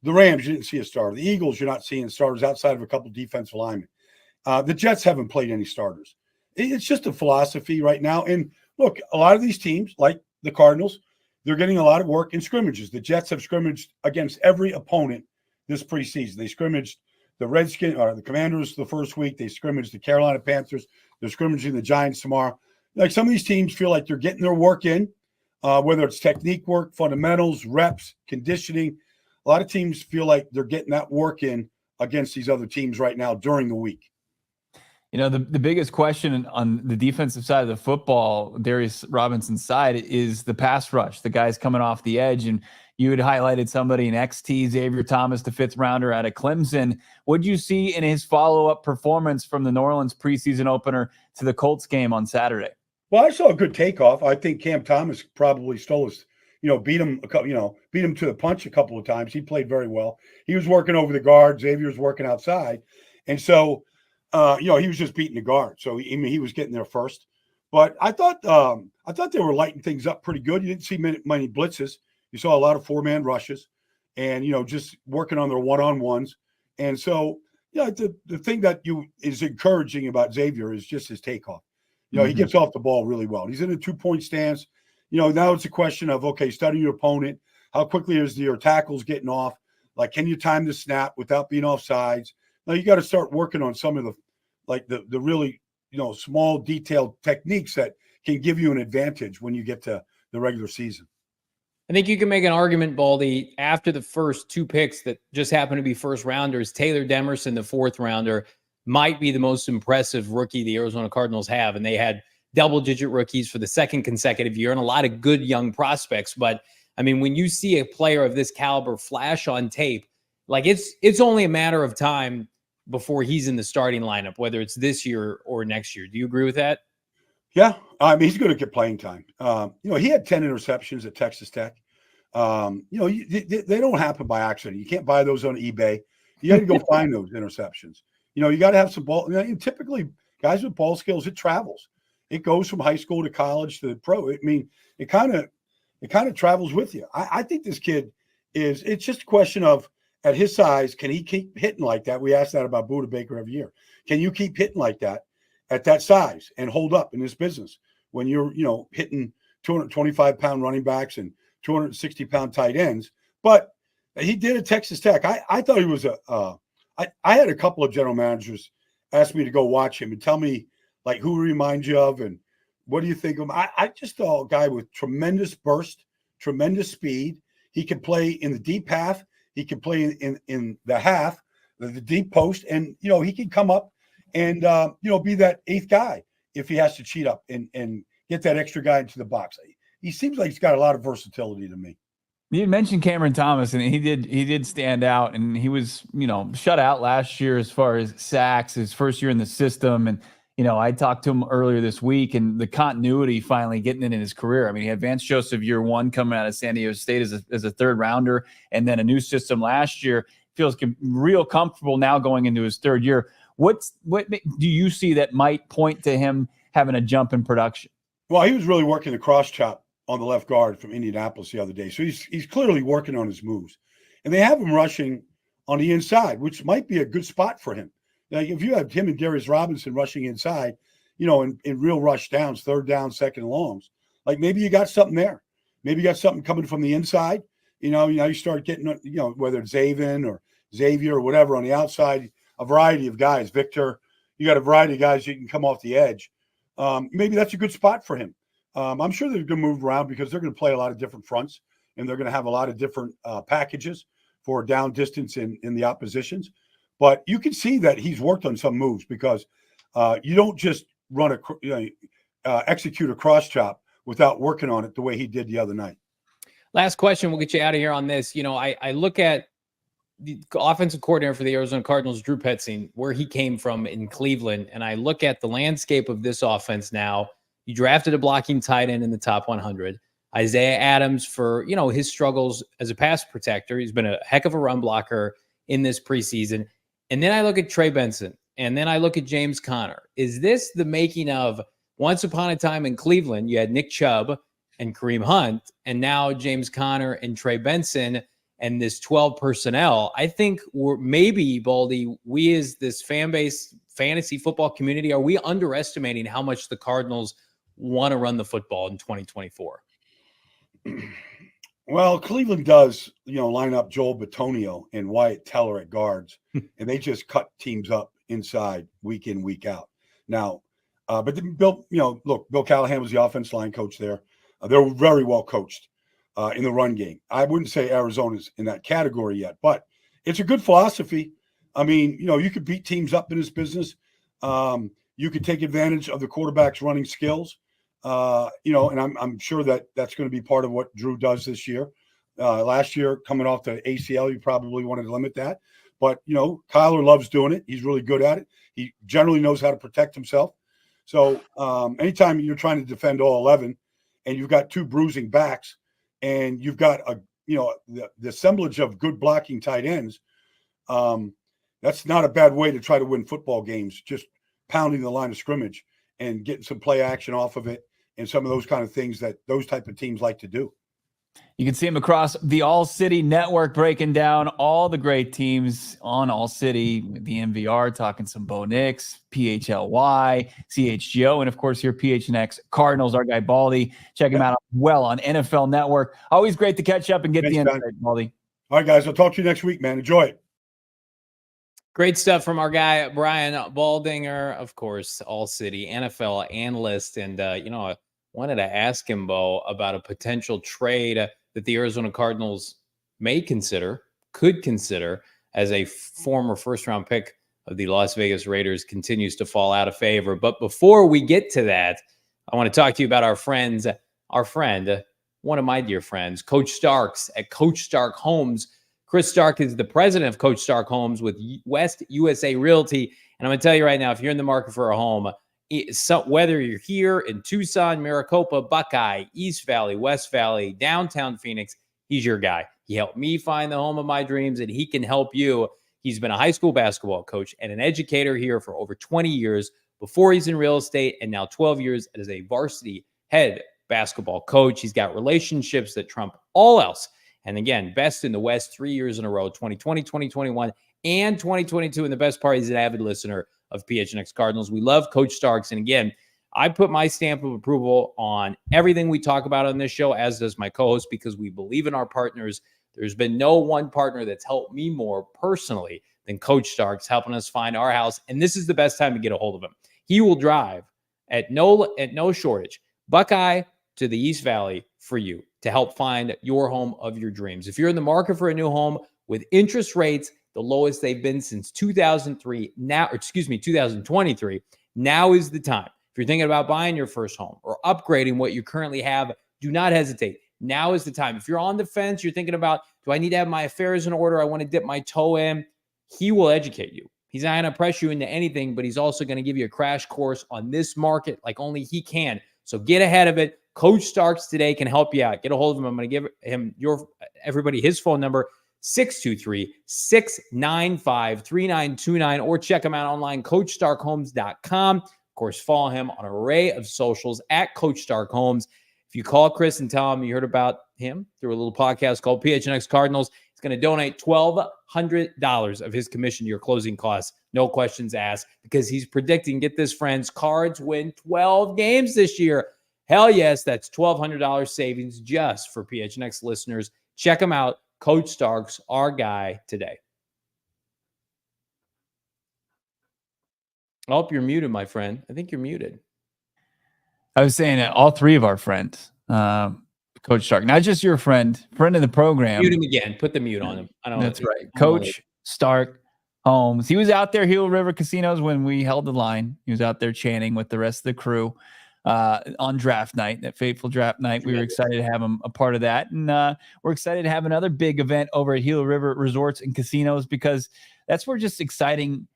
The Rams, you didn't see a starter. The Eagles, you're not seeing starters outside of a couple defensive linemen. The Jets haven't played any starters. It's just a philosophy right now. And look, a lot of these teams, like the Cardinals, they're getting a lot of work in scrimmages. The Jets have scrimmaged against every opponent this preseason. They scrimmaged the Redskins or the Commanders the first week. They scrimmaged the Carolina Panthers. They're scrimmaging the Giants tomorrow. Like some of these teams feel like they're getting their work in, whether it's technique work, fundamentals, reps, conditioning. A lot of teams feel like they're getting that work in against these other teams right now during the week. The biggest question on the defensive side of the football, Darius Robinson's side, is the pass rush, the guys coming off the edge. And you had highlighted somebody in XT, Xavier Thomas, the 5th rounder out of Clemson. What did you see in his follow-up performance from the New Orleans preseason opener to the Colts game on Saturday? Well, I saw a good takeoff. I think Cam Thomas probably stole his, beat him to the punch a couple of times. He played very well. He was working over the guard. Xavier's working outside. And so, he was just beating the guard. So he was getting there first. But I thought they were lighting things up pretty good. You didn't see many blitzes. You saw a lot of 4-man rushes and, just working on their one-on-ones. And so, the thing that is encouraging about Xavier is just his takeoff. He gets off the ball really well. He's in a 2-point stance. Now it's a question of, okay, studying your opponent. How quickly is your tackles getting off? Like, can you time the snap without being off sides? Now you got to start working on some of the really, small detailed techniques that can give you an advantage when you get to the regular season. I think you can make an argument, Baldy, after the first 2 picks that just happen to be first rounders. Taylor Demerson, the 4th rounder, might be the most impressive rookie the Arizona Cardinals have. And they had double-digit rookies for the 2nd consecutive year and a lot of good young prospects. But, I mean, when you see a player of this caliber flash on tape, like it's only a matter of time before he's in the starting lineup, whether it's this year or next year. Do you agree with that? Yeah. I mean, he's going to get playing time. He had 10 interceptions at Texas Tech. They don't happen by accident. You can't buy those on eBay. You got to go find those interceptions. You got to have some ball. Typically, guys with ball skills, it travels. It goes from high school to college to the pro. I mean, it kind of travels with you. I think this kid it's just a question of, at his size, can he keep hitting like that? We ask that about Buda Baker every year. Can you keep hitting like that at that size and hold up in this business when you're, hitting 225-pound running backs and 260-pound tight ends? But he did at Texas Tech. I thought he was I had a couple of general managers ask me to go watch him and tell me, like, who he reminds you of and what do you think of him? I just saw a guy with tremendous burst, tremendous speed. He can play in the deep half. He can play in the half, the deep post, and he can come up and be that 8th guy if he has to cheat up and get that extra guy into the box. He seems like he's got a lot of versatility to me. You mentioned Cameron Thomas, and he did stand out, and he was shut out last year as far as sacks, his first year in the system, and I talked to him earlier this week, and the continuity finally getting it in his career. I mean, he had Vance Joseph year 1 coming out of San Diego State as a 3rd rounder, and then a new system last year. Feels real comfortable now going into his 3rd year. What do you see that might point to him having a jump in production? Well, he was really working the cross chop on the left guard from Indianapolis the other day, so he's clearly working on his moves, and they have him rushing on the inside, which might be a good spot for him. Like if you have him and Darius Robinson rushing inside, in real rush downs, 3rd down, 2nd longs, like maybe you got something there. Maybe you got something coming from the inside. You start getting, whether it's Xavier or whatever on the outside, a variety of guys, Victor, you got a variety of guys you can come off the edge. Maybe that's a good spot for him. I'm sure they're going to move around because they're going to play a lot of different fronts, and they're going to have a lot of different packages for down distance in the oppositions. But you can see that he's worked on some moves because you don't just execute a cross chop without working on it the way he did the other night. Last question. We'll get you out of here on this. You know, I look at the offensive coordinator for the Arizona Cardinals, Drew Petzing, where he came from in Cleveland, and I look at the landscape of this offense now. You drafted a blocking tight end in the top 100. Isaiah Adams, for, you know, his struggles as a pass protector. He's been a heck of a run blocker in this preseason. And then I look at Trey Benson, and then I look at James Conner. Is this the making of once upon a time in Cleveland, you had Nick Chubb and Kareem Hunt, and now James Conner and Trey Benson and this 12 personnel? I think we're maybe, Baldy, we as this fan base, fantasy football community, are we underestimating how much the Cardinals want to run the football in 2024? Well, Cleveland does, line up Joel Bitonio and Wyatt Teller at guards, and they just cut teams up inside week in, week out. Now, but Bill Callahan was the offense line coach there. They're very well coached in the run game. I wouldn't say Arizona's in that category yet, but it's a good philosophy. I mean, you could beat teams up in this business. You could take advantage of the quarterback's running skills. And I'm sure that that's going to be part of what Drew does this year. Last year, coming off the ACL, you probably wanted to limit that. But, Kyler loves doing it. He's really good at it. He generally knows how to protect himself. So anytime you're trying to defend all 11 and you've got two bruising backs and you've got the assemblage of good blocking tight ends, that's not a bad way to try to win football games, just pounding the line of scrimmage and getting some play action off of it and some of those kind of things that those type of teams like to do. You can see him across the All-City network, breaking down all the great teams on All-City with the MVR, talking some Bo Nix, PHLY, CHGO, and of course your PHNX Cardinals, our guy Baldy. Check him out well on NFL Network. Always great to catch up and get the insight, Baldy. All right, guys. I'll talk to you next week, man. Enjoy it. Great stuff from our guy, Brian Baldinger, of course, All-City NFL analyst. And, I wanted to ask him, Bo, about a potential trade that the Arizona Cardinals could consider, as a former first-round pick of the Las Vegas Raiders continues to fall out of favor. But before we get to that, I want to talk to you about our friend, one of my dear friends, Coach Starks at CoachStarkHomes. Chris Stark is the president of CoachStarkHomes with West USA Realty. And I'm going to tell you right now, if you're in the market for a home, whether you're here in Tucson, Maricopa, Buckeye, East Valley, West Valley, downtown Phoenix, he's your guy. He helped me find the home of my dreams, and he can help you. He's been a high school basketball coach and an educator here for over 20 years before he's in real estate, and now 12 years as a varsity head basketball coach. He's got relationships that trump all else. And again, best in the West 3 years in a row, 2020, 2021, and 2022. And the best part, he's an avid listener of PHNX Cardinals. We love Coach Starks. And again, I put my stamp of approval on everything we talk about on this show, as does my co-host, because we believe in our partners. There's been no one partner that's helped me more personally than Coach Starks, helping us find our house. And this is the best time to get a hold of him. He will drive at no shortage, Buckeye to the East Valley, for you to help find your home of your dreams. If you're in the market for a new home with interest rates the lowest they've been since 2023, 2023, now is the time. If you're thinking about buying your first home or upgrading what you currently have, do not hesitate. Now is the time. If you're on the fence, you're thinking about, do I need to have my affairs in order? I want to dip my toe in. He will educate you. He's not going to press you into anything, but he's also going to give you a crash course on this market like only he can. So get ahead of it. Coach Starks today can help you out. Get a hold of him. I'm going to give him his phone number, 623-695-3929, or check him out online, CoachStarkHomes.com. Of course, follow him on an array of socials at CoachStarkHomes. If you call Chris and tell him you heard about him through a little podcast called PHNX Cardinals, he's going to donate $1,200 of his commission to your closing costs. No questions asked, because he's predicting, get this, friends, Cards win 12 games this year. Hell yes, that's $1,200 savings just for PHNX listeners. Check him out. Coach Starks, our guy today. Oh, you're muted, my friend. I think you're muted. I was saying that all three of our friends, Coach Stark, not just your friend of the program. Mute him again. Put the mute on him. That's right. Coach Stark Holmes. He was out there, Gila River Casinos, when we held the line. He was out there chanting with the rest of the crew on draft night, that fateful draft night. We were excited to have him a part of that. And we're excited to have another big event over at Gila River Resorts and Casinos, because that's where just exciting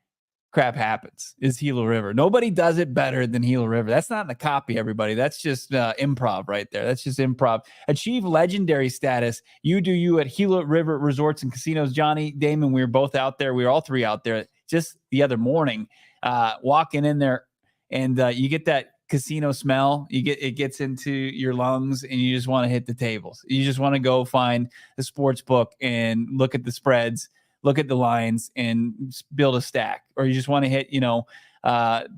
crap happens, is Gila River. Nobody does it better than Gila River. That's not in the copy, everybody. That's just improv right there. That's just improv. Achieve legendary status. You do you at Gila River Resorts and Casinos. Johnny, Damon, we were both out there. We were all three out there just the other morning, walking in there, and you get that casino smell. It gets into your lungs, and you just want to hit the tables. You just want to go find the sports book and look at the spreads, look at the lines, and build a stack. Or you just want to hit,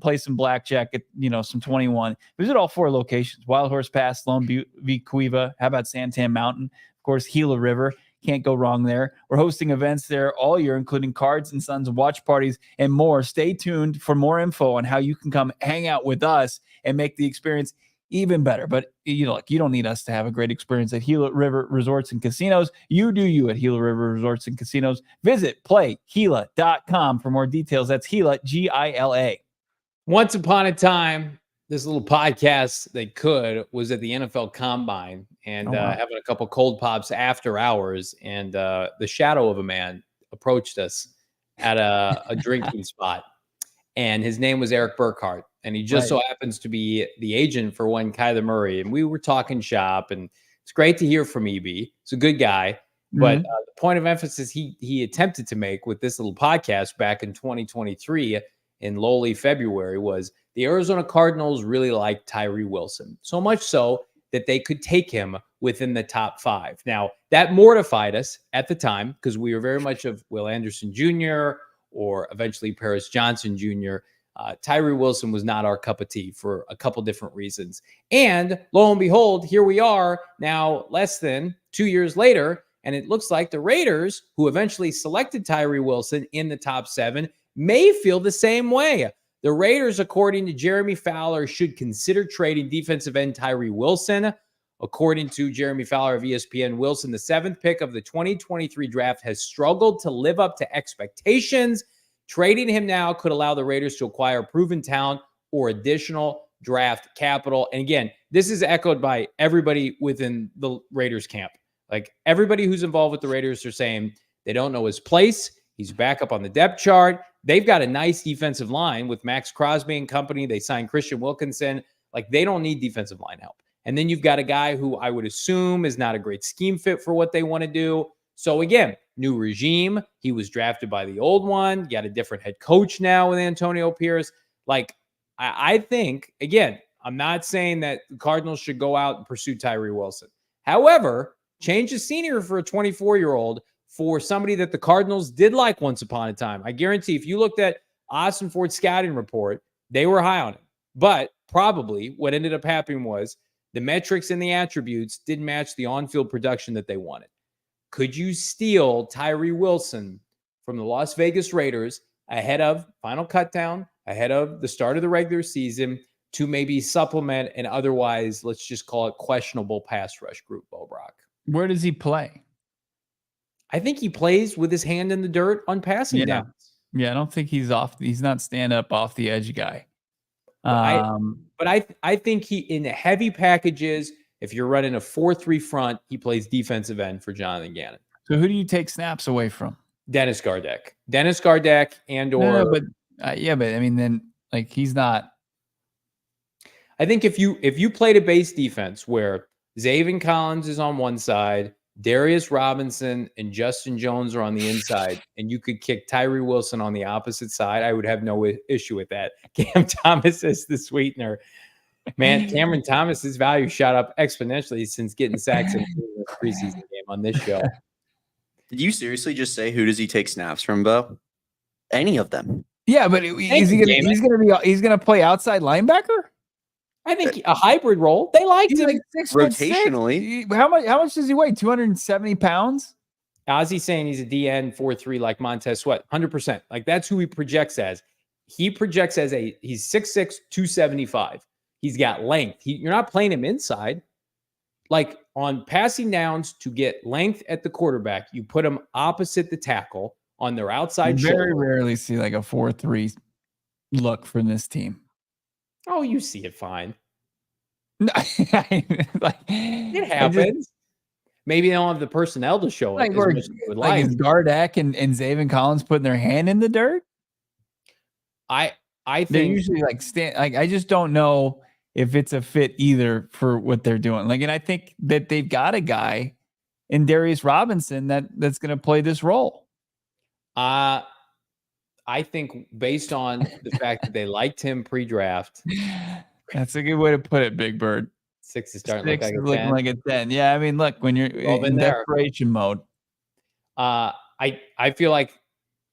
play some blackjack at, some 21. Visit all four locations: Wild Horse Pass, Lone Butte, Cueva. How about Santan Mountain? Of course, Gila River. Can't go wrong there. We're hosting events there all year, including Cards and Sons watch parties and more. Stay tuned for more info on how you can come hang out with us and make the experience even better. But you don't need us to have a great experience at Gila River Resorts and Casinos. You do you at Gila River Resorts and Casinos. Visit playgila.com for more details. That's Gila, Gila. Once upon a time, this little podcast was at the NFL Combine and having a couple cold pops after hours. And the shadow of a man approached us at a drinking spot. And his name was Eric Burkhart. And he just so happens to be the agent for one Kyler Murray. And we were talking shop, and it's great to hear from EB. He's a good guy. But the point of emphasis he attempted to make with this little podcast back in 2023 in lowly February was the Arizona Cardinals really liked Tyree Wilson. So much so that they could take him within the top 5. Now, that mortified us at the time because we were very much of Will Anderson Jr. or eventually Paris Johnson Jr. Tyree Wilson was not our cup of tea for a couple different reasons. And lo and behold, here we are now less than 2 years later, and it looks like the Raiders, who eventually selected Tyree Wilson in the top 7, may feel the same way. The Raiders, according to Jeremy Fowler, should consider trading defensive end Tyree Wilson. According to Jeremy Fowler of ESPN, Wilson, the 7th pick of the 2023 draft, has struggled to live up to expectations. Trading him now could allow the Raiders to acquire proven talent or additional draft capital. And again, this is echoed by everybody within the Raiders camp. Like everybody who's involved with the Raiders are saying they don't know his place. He's back up on the depth chart. They've got a nice defensive line with Max Crosby and company. They signed Christian Wilkinson. Like they don't need defensive line help. And then you've got a guy who I would assume is not a great scheme fit for what they want to do. So again, new regime. He was drafted by the old one. You got a different head coach now with Antonio Pierce. Like I think, again, I'm not saying that the Cardinals should go out and pursue Tyree Wilson. However, change the scenery for a 24-year-old for somebody that the Cardinals did like once upon a time. I guarantee if you looked at Ossenfort's scouting report, they were high on him. But probably what ended up happening was the metrics and the attributes didn't match the on-field production that they wanted. Could you steal Tyree Wilson from the Las Vegas Raiders ahead of final cutdown, ahead of the start of the regular season to maybe supplement an otherwise, let's just call it questionable pass rush group, Bo Brock? Where does he play? I think he plays with his hand in the dirt on passing downs. Yeah, I don't think he's not stand up off the edge guy. But I think he, in the heavy packages, if you're running a 4-3 front, he plays defensive end for Jonathan Gannon. So who do you take snaps away from? Dennis Gardeck and or I mean, then like he's not. I think if you played a base defense where Zaven Collins is on one side, Darius Robinson and Justin Jones are on the inside, and you could kick Tyree Wilson on the opposite side, I would have no issue with that. Cam Thomas is the sweetener. Man, Cameron Thomas's value shot up exponentially since getting sacks in the preseason game on this show. Did you seriously just say who does he take snaps from, Bo? Any of them? Yeah, but he's gonna play outside linebacker? I think a hybrid role. They liked him. Like rotationally. How much does he weigh? 270 pounds? Ozzy's saying he's a DN 4-3 like Montez Sweat. 100%. Like that's who he projects as. he projects he's 6'6", 275. He's got length. You're not playing him inside. Like on passing downs to get length at the quarterback, you put him opposite the tackle on their outside You very shoulder. rarely see like a 4-3 look from this team. Oh, you see it fine. No, It happens. Maybe they don't have the personnel to show it as much as they would like. Is Gardeck and Zaven Collins putting their hand in the dirt? I think they're usually like I just don't know if it's a fit either for what they're doing. Like, and I think that they've got a guy in Darius Robinson that's going to play this role. I think based on the fact that they liked him pre-draft. That's a good way to put it, Big Bird. 6 is starting to look looking like a 10. Yeah, I mean, look, when you're in desperation mode. I feel like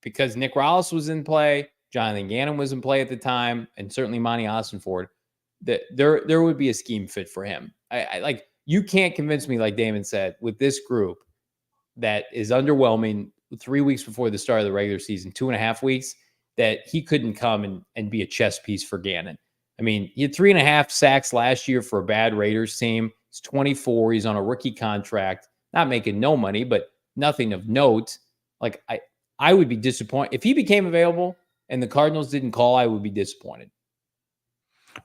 because Nick Rallis was in play, Jonathan Gannon was in play at the time, and certainly Monti Ossenfort, that there would be a scheme fit for him. I like, you can't convince me, like Damon said, with this group that is underwhelming 3 weeks before the start of the regular season, 2.5 weeks, that he couldn't come and be a chess piece for Gannon. I mean, he had 3.5 sacks last year for a bad Raiders team. He's 24. He's on a rookie contract, not making no money, but nothing of note. Like, I would be disappointed if he became available and the Cardinals didn't call. I would be disappointed.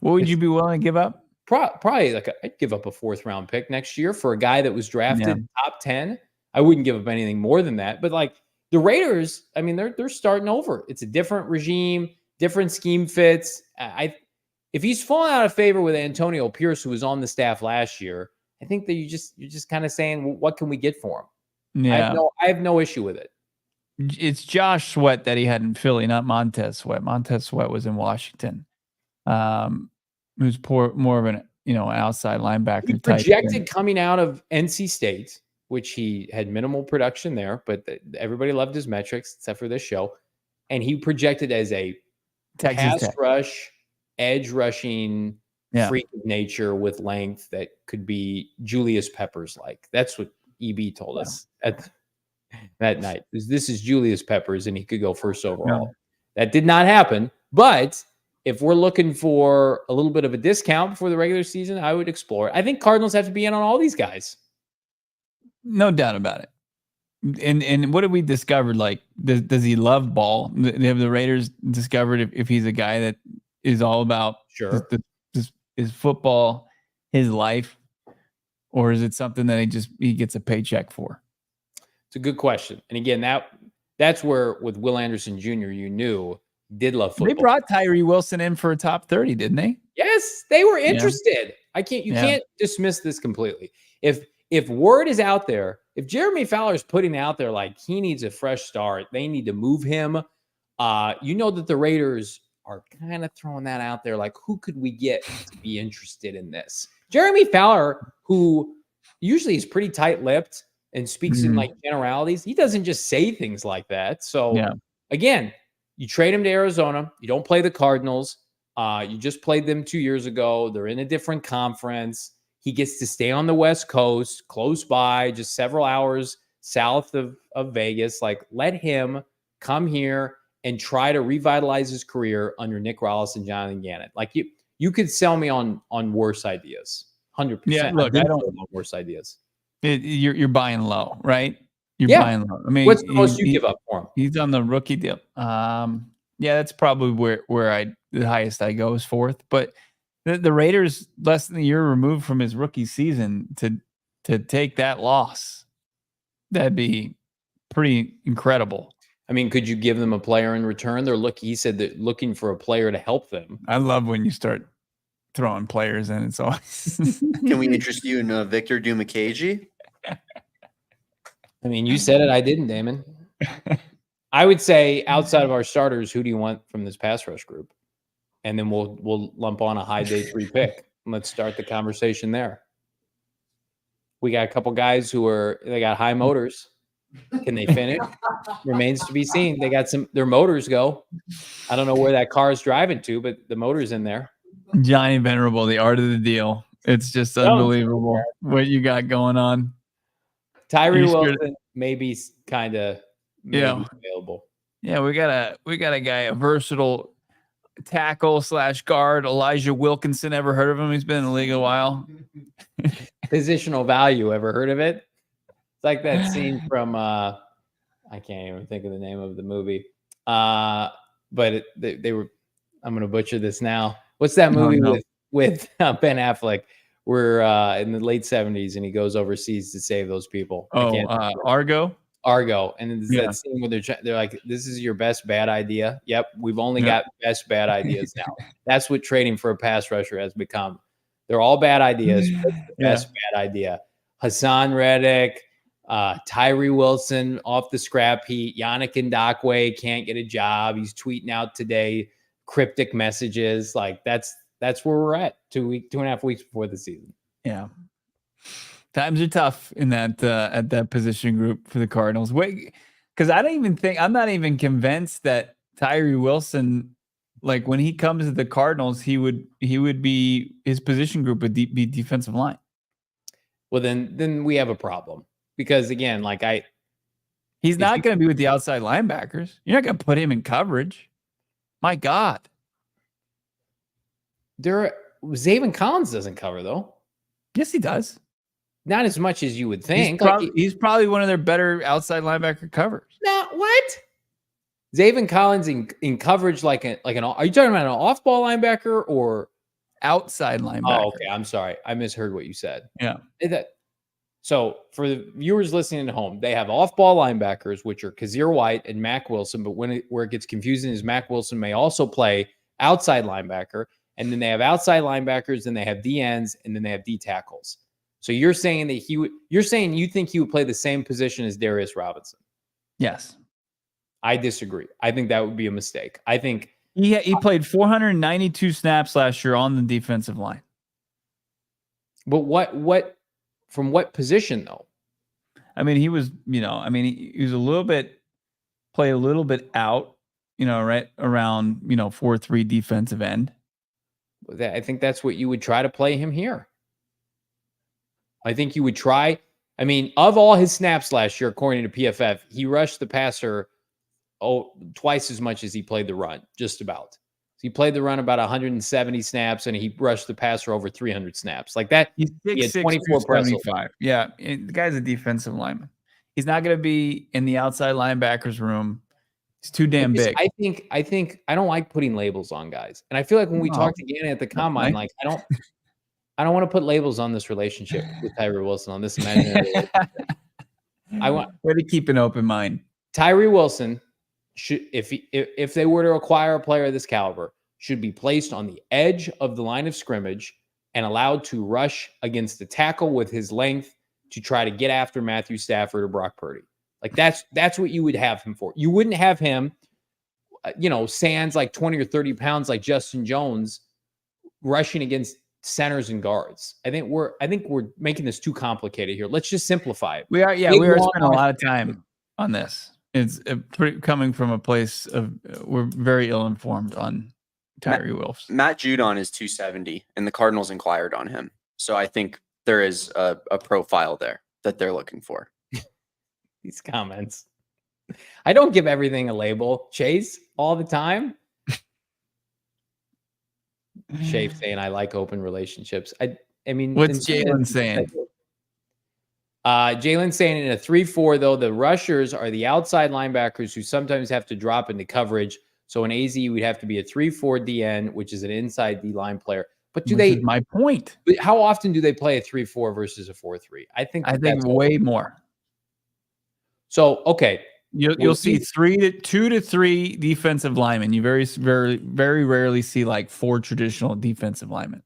What would you be willing to give up? Probably I'd give up a 4th round pick next year for a guy that was drafted top 10. I wouldn't give up anything more than that. But like the Raiders, I mean, they're starting over. It's a different regime, different scheme fits. If he's fallen out of favor with Antonio Pierce, who was on the staff last year, I think that you're just kind of saying, well, what can we get for him? Yeah, I have no issue with it. It's Josh Sweat that he had in Philly, not Montez Sweat. Montez Sweat was in Washington. Who's more of an outside linebacker. He projected coming out of NC State, which he had minimal production there, but everybody loved his metrics except for this show, and he projected as a pass rush, edge rushing freak of nature with length that could be Julius Peppers like. That's what EB told us at that night. This is Julius Peppers, and he could go first overall. That did not happen, but if we're looking for a little bit of a discount before the regular season, I would explore it. I think Cardinals have to be in on all these guys. No doubt about it. And what have we discovered? Like, does he love ball? Have the Raiders discovered if he's a guy that is all about is football his life, or is it something that he gets a paycheck for? It's a good question. And again, that's where with Will Anderson Jr., you knew did love football. They brought Tyree Wilson in for a top 30, didn't they? Yes, they were interested. You can't dismiss this completely. If word is out there, if Jeremy Fowler's putting out there like he needs a fresh start, they need to move him. You know that the Raiders are kind of throwing that out there, like who could we get to be interested in this? Jeremy Fowler, who usually is pretty tight-lipped and speaks in like generalities, he doesn't just say things like that. So again, you trade him to Arizona. You don't play the Cardinals. You just played them 2 years ago. They're in a different conference. He gets to stay on the West Coast, close by, just several hours south of Vegas. Like, let him come here and try to revitalize his career under Nick Rallis and Jonathan Gannon. Like, you could sell me on worse ideas, 100%. Yeah, look, I don't want worse ideas. You're buying low, right? You're buying low. I mean, what's the most you give up for him? He's on the rookie deal. Yeah, that's probably where the highest I go is 4th. But the Raiders less than a year removed from his rookie season to take that loss, that'd be pretty incredible. I mean, could you give them a player in return? He said they're looking for a player to help them. I love when you start throwing players in. It's always Can we interest you in Victor Dumakaji? I mean, you said it. I didn't, Damon. I would say outside of our starters, who do you want from this pass rush group? And then we'll lump on a high day 3 pick. Let's start the conversation there. We got a couple guys they got high motors. Can they finish? Remains to be seen. They got their motors go. I don't know where that car is driving to, but the motor's in there. Johnny Venerable, the art of the deal. It's just unbelievable what you got going on. Tyree Wilson maybe kind of available. Yeah, we got a guy, a versatile tackle / guard Elijah Wilkinson. Ever heard of him? He's been in the league a while. Positional value. Ever heard of it? It's like that scene from I can't even think of the name of the movie. But they were. I'm going to butcher this now. What's that movie with Ben Affleck? We're in the late 70s, and he goes overseas to save those people. Argo. Argo, and it's that scene where they're like, "This is your best bad idea." Yep, we've only got best bad ideas now. That's what trading for a pass rusher has become. They're all bad ideas. What's the best bad idea? Hassan Reddick, Tyree Wilson off the scrap heap. Yannick Ngakoue can't get a job. He's tweeting out today cryptic messages. Like that's where we're at 2.5 weeks before the season. Yeah. Times are tough in that at that position group for the Cardinals. Wait, because I'm not even convinced that Tyree Wilson, like when he comes to the Cardinals, he would be, his position group would be defensive line. Well, then we have a problem because again, he's not going to be with the outside linebackers. You're not going to put him in coverage. My God. Zaven Collins doesn't cover though. Yes, he does. Not as much as you would think. He's probably one of their better outside linebacker covers. No, what? Zaven Collins in coverage like an are you talking about an off-ball linebacker or outside linebacker? Oh, okay. I'm sorry. I misheard what you said. Yeah. So for the viewers listening at home, they have off-ball linebackers, which are Kazir White and Mack Wilson. But where it gets confusing is Mack Wilson may also play outside linebacker. And then they have outside linebackers, and they have D ends, and then they have D tackles. So you're saying that you think he would play the same position as Darius Robinson? Yes. I disagree. I think that would be a mistake. I think he played 492 snaps last year on the defensive line. But what from what position though? I mean, he was, he was play a little bit out, right around, 4-3 defensive end. I think that's what you would try to play him here. I think you would try. I mean, of all his snaps last year, according to PFF, he rushed the passer twice as much as he played the run, just about. So he played the run about 170 snaps, and he rushed the passer over 300 snaps. Like that, he had 24 75. Yeah, the guy's a defensive lineman. He's not going to be in the outside linebackers room. He's too damn big. I think I don't like putting labels on guys, and I feel like when we talked again at the combine, like I don't want to put labels on this relationship with Tyree Wilson, on this imaginary relationship. I want to keep an open mind. Tyree Wilson should, if they were to acquire a player of this caliber, should be placed on the edge of the line of scrimmage and allowed to rush against the tackle with his length to try to get after Matthew Stafford or Brock Purdy. Like that's what you would have him for. You wouldn't have him, sands like 20 or 30 pounds like Justin Jones rushing against centers and guards. I think we're making this too complicated here. Let's just simplify it. We are spending a lot of time on this. It's coming from a place of we're very ill-informed on Tyree Wilson. Matt Judon is 270, and the Cardinals inquired on him. So I think there is a profile there that they're looking for. These comments. I don't give everything a label, Chase, all the time. Shafe saying I like open relationships. I mean, what's Jalen saying? Jalen's saying in a 3-4, though, the rushers are the outside linebackers who sometimes have to drop into coverage. So in AZ, we'd have to be a 3-4 DN, which is an inside D line player. But is my point. How often do they play a 3-4 versus a 4-3? I think way more. So okay, you'll see 2 to 3 defensive linemen. You very, very, very rarely see like 4 traditional defensive linemen.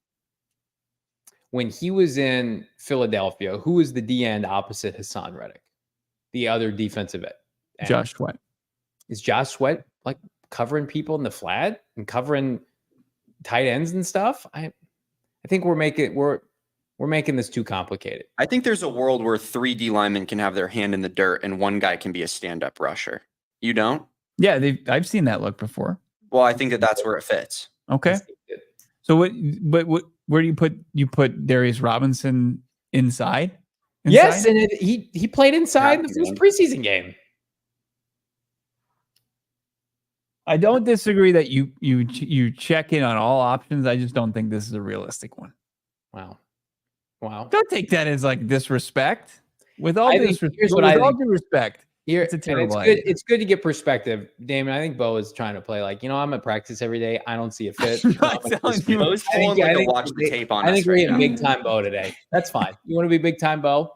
When he was in Philadelphia, who was the D end opposite Hassan Reddick? The other defensive end. Josh Sweat. Is Josh Sweat like covering people in the flat and covering tight ends and stuff? I think we're making this too complicated. I think there's a world where 3 D linemen can have their hand in the dirt and one guy can be a stand-up rusher. You don't? Yeah, I've seen that look before. Well, I think that's where it fits. Okay. So where do you put Darius Robinson inside? Yes, and he played inside the first preseason game. I don't disagree that you check in on all options. I just don't think this is a realistic one. Wow. Don't take that as like disrespect. With all Here's what due respect. Here, it's a and terrible it's good. idea. It's good to get perspective, Damon. I think Bo is trying to play like, I'm at practice every day. I don't see a fit. I'm not telling you. Bo's pulling like a watch the tape on us. I think we're right getting now. big time Bo today. That's fine. You want to be big time Bo?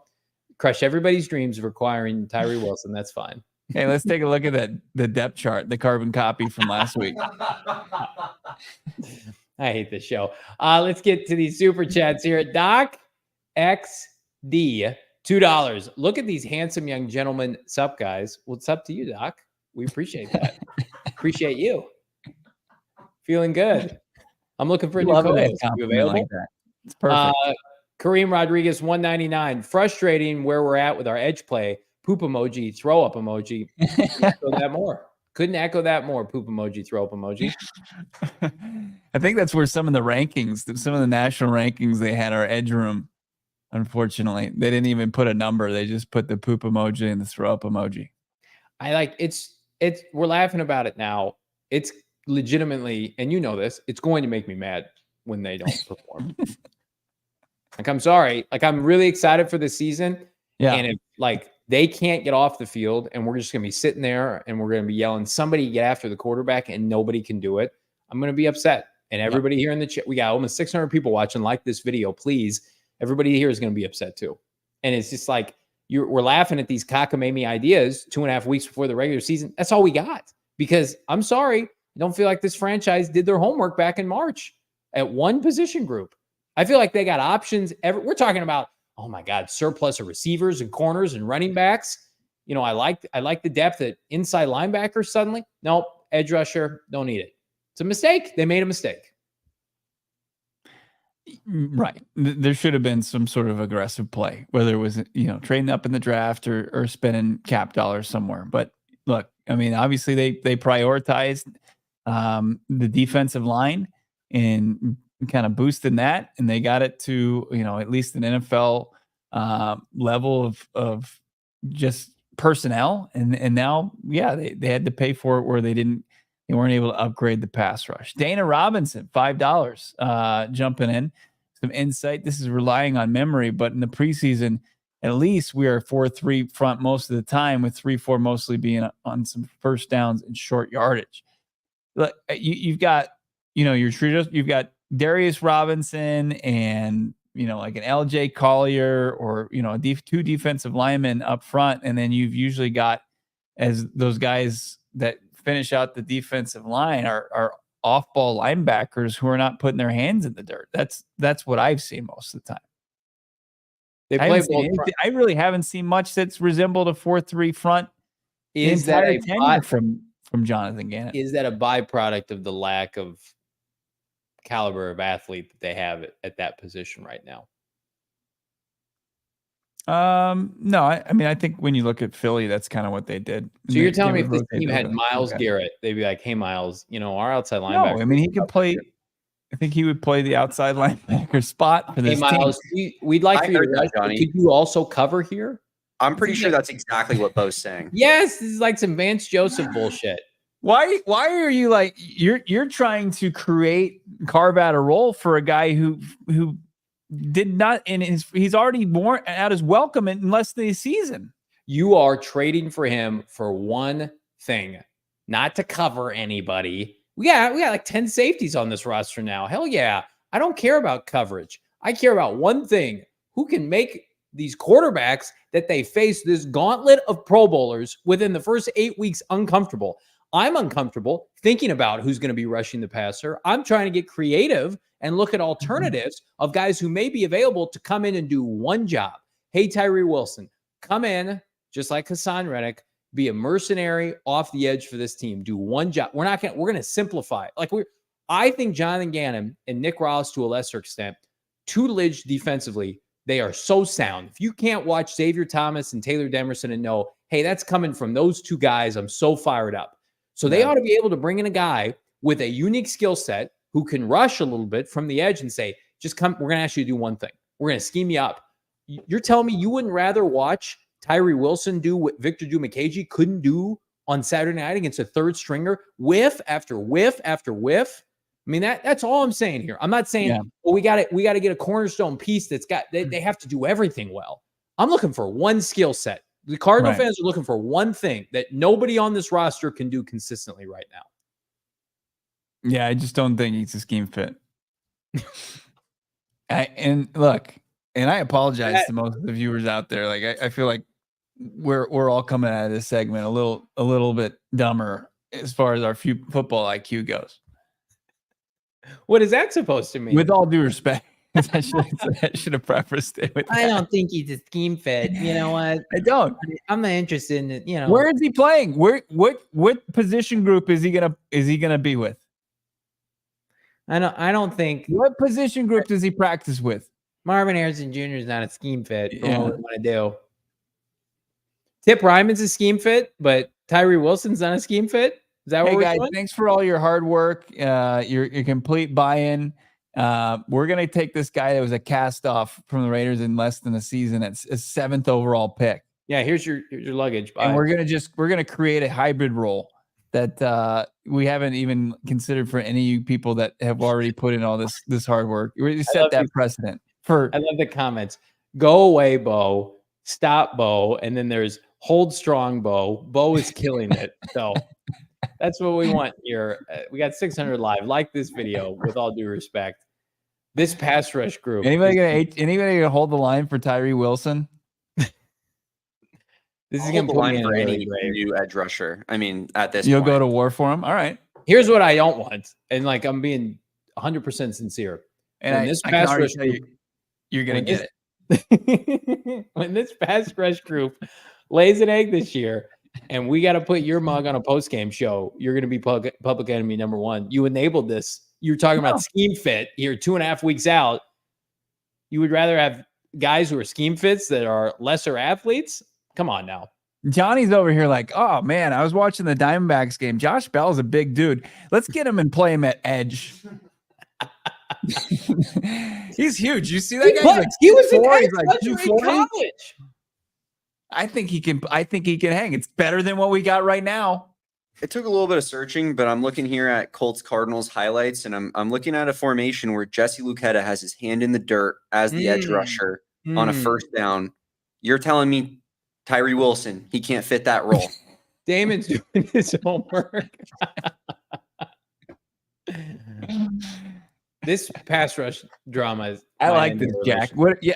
Crush everybody's dreams of acquiring Tyree Wilson. That's fine. Hey, let's take a look at the depth chart, the carbon copy from last week. I hate this show. Let's get to these super chats here at Doc XD. $2. Look at these handsome young gentlemen. Sup, guys? What's up to you, Doc? We appreciate that. Appreciate you. Feeling good. I'm looking for a new co-host. You available? Like that. It's perfect. Kareem Rodriguez, 199. Frustrating where we're at with our edge play. Poop emoji, throw up emoji. Echo that more. Couldn't echo that more. Poop emoji, throw up emoji. I think that's where some of the rankings, some of the national rankings, they had our edge room. Unfortunately, they didn't even put a number. They just put the poop emoji and the throw up emoji. I like it's we're laughing about it now. It's legitimately, and you know this, it's going to make me mad when they don't perform. Like, I'm sorry. Like, I'm really excited for the season. Yeah. And if like they can't get off the field and we're just gonna be sitting there and we're gonna be yelling, somebody get after the quarterback, and nobody can do it, I'm gonna be upset. And everybody here in the chat, we got almost 600 people watching. Like this video, please. Everybody here is going to be upset too. And it's just like, we're laughing at these cockamamie ideas 2.5 weeks before the regular season. That's all we got. Because I'm sorry, I don't feel like this franchise did their homework back in March at one position group. I feel like they got options. We're talking about, oh my God, surplus of receivers and corners and running backs. I like the depth at inside linebacker suddenly. Nope, edge rusher, don't need it. It's a mistake. They made a mistake. Right. There should have been some sort of aggressive play, whether it was, trading up in the draft or spending cap dollars somewhere. But look, I mean, obviously they prioritized the defensive line and kind of boosted that, and they got it to, at least an NFL level of just personnel. And now, they had to pay for it where they weren't able to upgrade the pass rush. Dana Robinson, $5, jumping in. Some insight. This is relying on memory, but in the preseason, at least we are 4-3 front most of the time, with 3-4 mostly being on some first downs and short yardage. Look, you've got, you've got Darius Robinson and, like an LJ Collier or, two defensive linemen up front. And then you've usually got, as those guys that finish out the defensive line are off-ball linebackers who are not putting their hands in the dirt. That's what I've seen most of the time. I really haven't seen much that's resembled a 4-3 front. Is that a tenure from Jonathan Gannon? Is that a byproduct of the lack of caliber of athlete that they have at that position right now? No, I mean, I think when you look at Philly, that's kind of what they did. So you're telling me if this team had Myles Garrett, they'd be like, hey, Myles, our outside linebacker. No, I mean, he could play. I think he would play the outside linebacker spot for this team. Hey, Myles, we'd like for you to Johnny. Could you also cover here? I'm pretty sure that's exactly what Bo's saying. Yes, this is like some Vance Joseph bullshit. Why are you like you're trying to carve out a role for a guy who did not he's already worn out his welcome in less than a season. You are trading for him for one thing, not to cover anybody. We got like 10 safeties on this roster now. Hell yeah. I don't care about coverage. I care about one thing. Who can make these quarterbacks that they face, this gauntlet of Pro Bowlers within the first 8 weeks, uncomfortable? I'm uncomfortable thinking about who's going to be rushing the passer. I'm trying to get creative and look at alternatives of guys who may be available to come in and do one job. Hey, Tyree Wilson, come in just like Hassan Reddick, be a mercenary off the edge for this team. Do one job. We're going to simplify. I think Jonathan Gannon and Nick Ross, to a lesser extent, tutelage defensively, they are so sound. If you can't watch Xavier Thomas and Taylor Demerson and know, hey, that's coming from those two guys, I'm so fired up. So they ought to be able to bring in a guy with a unique skill set who can rush a little bit from the edge and say, just come, we're going to ask you to do one thing. We're going to scheme you up. You're telling me you wouldn't rather watch Tyree Wilson do what Victor Dimukeje couldn't do on Saturday night against a third stringer, whiff after whiff after whiff. I mean, that's all I'm saying here. I'm not saying, well, we got to get a cornerstone piece that's got, they have to do everything well. I'm looking for one skill set. The Cardinal fans are looking for one thing that nobody on this roster can do consistently right now. Yeah, I just don't think he's a scheme fit. And I apologize to most of the viewers out there. Like, I feel like we're all coming out of this segment a little bit dumber as far as our football IQ goes. What is that supposed to mean? With all due respect, I should have prefaced it with that. I don't think he's a scheme fit. You know what? I don't. I'm not interested in it. You know, where is he playing? What position group is he gonna be with? I don't think. What position group does he practice with? Marvin Harrison Jr. is not a scheme fit for what we want to do. Tip Ryman's a scheme fit, but Tyree Wilson's not a scheme fit. Is that what we're doing? Thanks for all your hard work. Your complete buy-in. We're gonna take this guy that was a cast-off from the Raiders in less than a season. It's a 7th overall pick. Yeah, here's your luggage. Bye. And we're gonna create a hybrid role that we haven't even considered for any of you people that have already put in all this hard work. We set that precedent. I love the comments. Go away, Bo. Stop, Bo. And then there's hold strong, Bo. Bo is killing it. So that's what we want here. We got 600 live. Like this video, with all due respect. This pass rush group. Anybody gonna hold the line for Tyree Wilson? This is gonna put me in any new edge rusher. I mean, at this you'll go to war for him. All right. Here's what I don't want, and like I'm being 100% sincere. And this pass rush group, you're gonna get it. When this pass rush group lays an egg this year, and we got to put your mug on a post game show, you're going to be public enemy number one. You enabled this. You're talking about scheme fit here 2.5 weeks out. You would rather have guys who are scheme fits that are lesser athletes? Come on now. Johnny's over here like, oh man, I was watching the Diamondbacks game. Josh Bell's a big dude. Let's get him and play him at edge. He's huge. You see that guy? He was in college. I think he can hang. It's better than what we got right now. It took a little bit of searching, but I'm looking here at Colts Cardinals highlights, and I'm looking at a formation where Jesse Luketa has his hand in the dirt as the edge rusher on a first down. You're telling me Tyree Wilson, he can't fit that role. Damon's doing his homework. This pass rush drama is. I like this, Jack.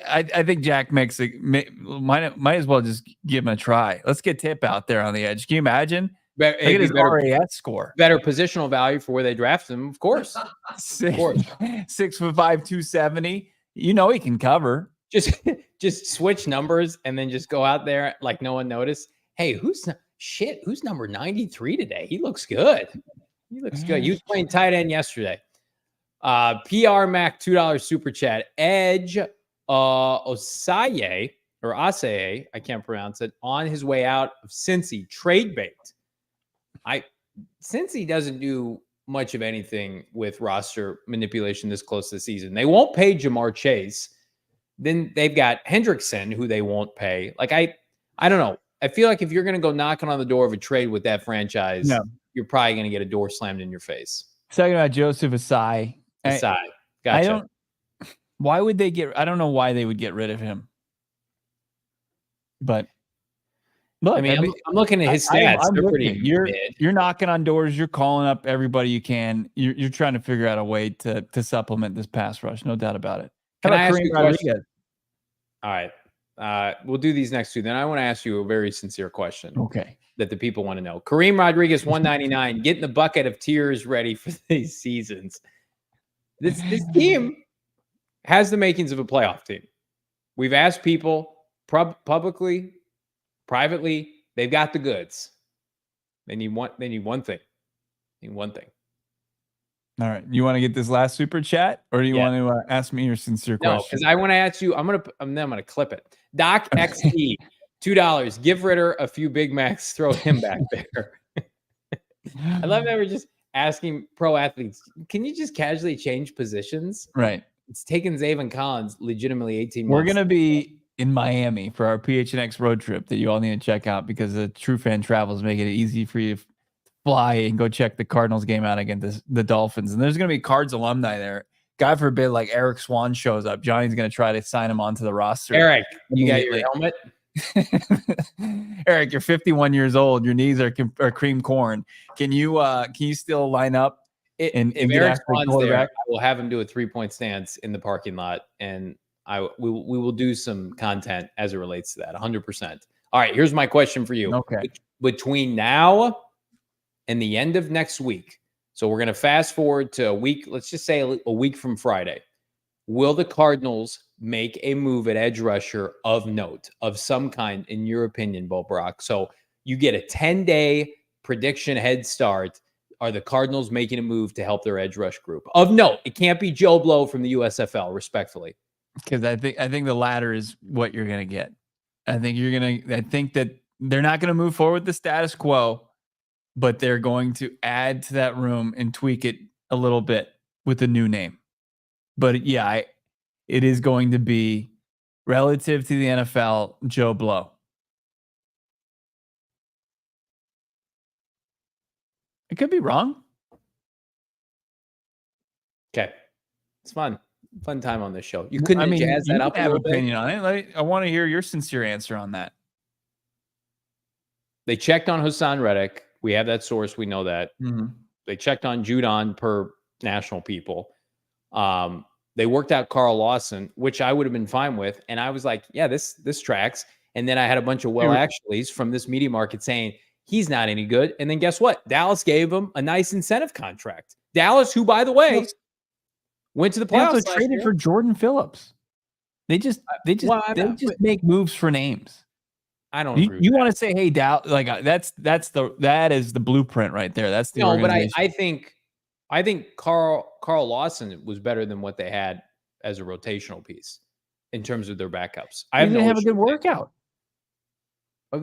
I think Jack makes might as well just give him a try. Let's get Tip out there on the edge. Can you imagine? Look at his RAS score. Better positional value for where they draft him, of course. 6'5", 270. You know he can cover. Just switch numbers and then just go out there like no one noticed. Hey, who's number 93 today? He looks good. He was playing tight end yesterday. PR Mac $2 super chat. Edge Osaye or Asaye, I can't pronounce it, on his way out of Cincy. Trade bait. Cincy doesn't do much of anything with roster manipulation this close to the season. They won't pay Jamar Chase. Then they've got Hendrickson, who they won't pay. Like I don't know. I feel like if you're going to go knocking on the door of a trade with that franchise, you're probably going to get a door slammed in your face. Talking about Joseph Asai. Gotcha. Why would they I don't know why they would get rid of him. But look, I mean, I'm looking at his stats. They're pretty mid. You're knocking on doors. You're calling up everybody you can. You're trying to figure out a way to supplement this pass rush. No doubt about it. Can I ask you a question? All right. We'll do these next two. Then I want to ask you a very sincere question. Okay. That the people want to know. Kareem Rodriguez, 199, getting the bucket of tears ready for these seasons. This team has the makings of a playoff team. We've asked people publicly, privately, they've got the goods. They need one thing. All right. You want to get this last super chat, or do you want to ask me your sincere question? No, because I want to ask you. I'm gonna clip it. Doc XE, $2. Give Ritter a few Big Macs. Throw him back there. I love that we're just asking pro athletes. Can you just casually change positions? Right. It's taken Zaven Collins legitimately 18 months. We're gonna be in Miami for our PHNX road trip that you all need to check out because the True Fan Travels make it easy for you to fly and go check the Cardinals game out against the Dolphins. And there's going to be Cards alumni there. God forbid, like Eric Swan shows up. Johnny's going to try to sign him onto the roster. Eric, you got your helmet? Eric, you're 51 years old. Your knees are cream corn. Can you still line up and if get Eric after the Swan's quarterback? there, I will have him do a 3-point stance in the parking lot, and we will do some content as it relates to that. 100%. All right, here's my question for you. Okay. Between now and the end of next week, so we're going to fast forward to a week. Let's just say a week from Friday. Will the Cardinals make a move at edge rusher of note, of some kind, in your opinion, Bo Brock? So you get a 10-day prediction head start. Are the Cardinals making a move to help their edge rush group? Of note, it can't be Joe Blow from the USFL, respectfully. Because I think the latter is what you're going to get. I think that they're not going to move forward with the status quo, but they're going to add to that room and tweak it a little bit with a new name. But yeah, it is going to be relative to the NFL, Joe Blow. It could be wrong. Okay. It's fun. Fun time on this show. You couldn't jazz that up a little bit? Opinion on it. I want to hear your sincere answer on that. They checked on Hassan Reddick. We have that source. We know that. Mm-hmm. They checked on Judon per National People. They worked out Carl Lawson, which I would have been fine with. And I was like, yeah, this tracks. And then I had a bunch of actuallys from this media market saying he's not any good. And then guess what? Dallas gave him a nice incentive contract. Dallas, who, by the way, went to the playoffs. They also traded for Jordan Phillips. They just make moves for names. I don't agree with you want to say, hey, Dallas, like that is the blueprint right there. That's the organization. But I think Carl Lawson was better than what they had as a rotational piece in terms of their backups. I didn't have a good workout.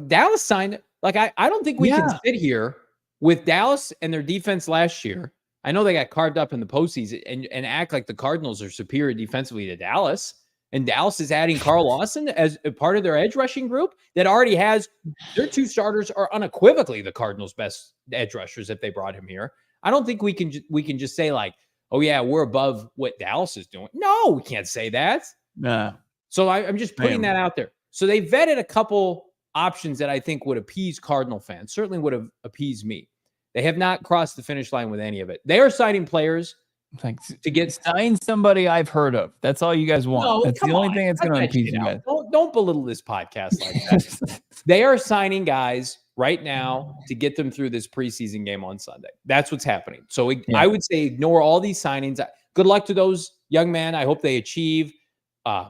Dallas signed, like, I don't think we can sit here with Dallas and their defense last year. I know they got carved up in the postseason and act like the Cardinals are superior defensively to Dallas. And Dallas is adding Carl Lawson as a part of their edge rushing group that already has their two starters are unequivocally the Cardinals' best edge rushers if they brought him here. I don't think we can just say like, oh yeah, we're above what Dallas is doing. No, we can't say that. Nah. So I'm just putting that out there. So they vetted a couple options that I think would appease Cardinal fans, certainly would have appeased me. They have not crossed the finish line with any of it. They are signing players to get sign somebody I've heard of. That's all you guys want. No, that's the only thing that's going to appease you guys. Don't belittle this podcast like that. They are signing guys right now to get them through this preseason game on Sunday. That's what's happening. So I would say ignore all these signings. Good luck to those young men. I hope they achieve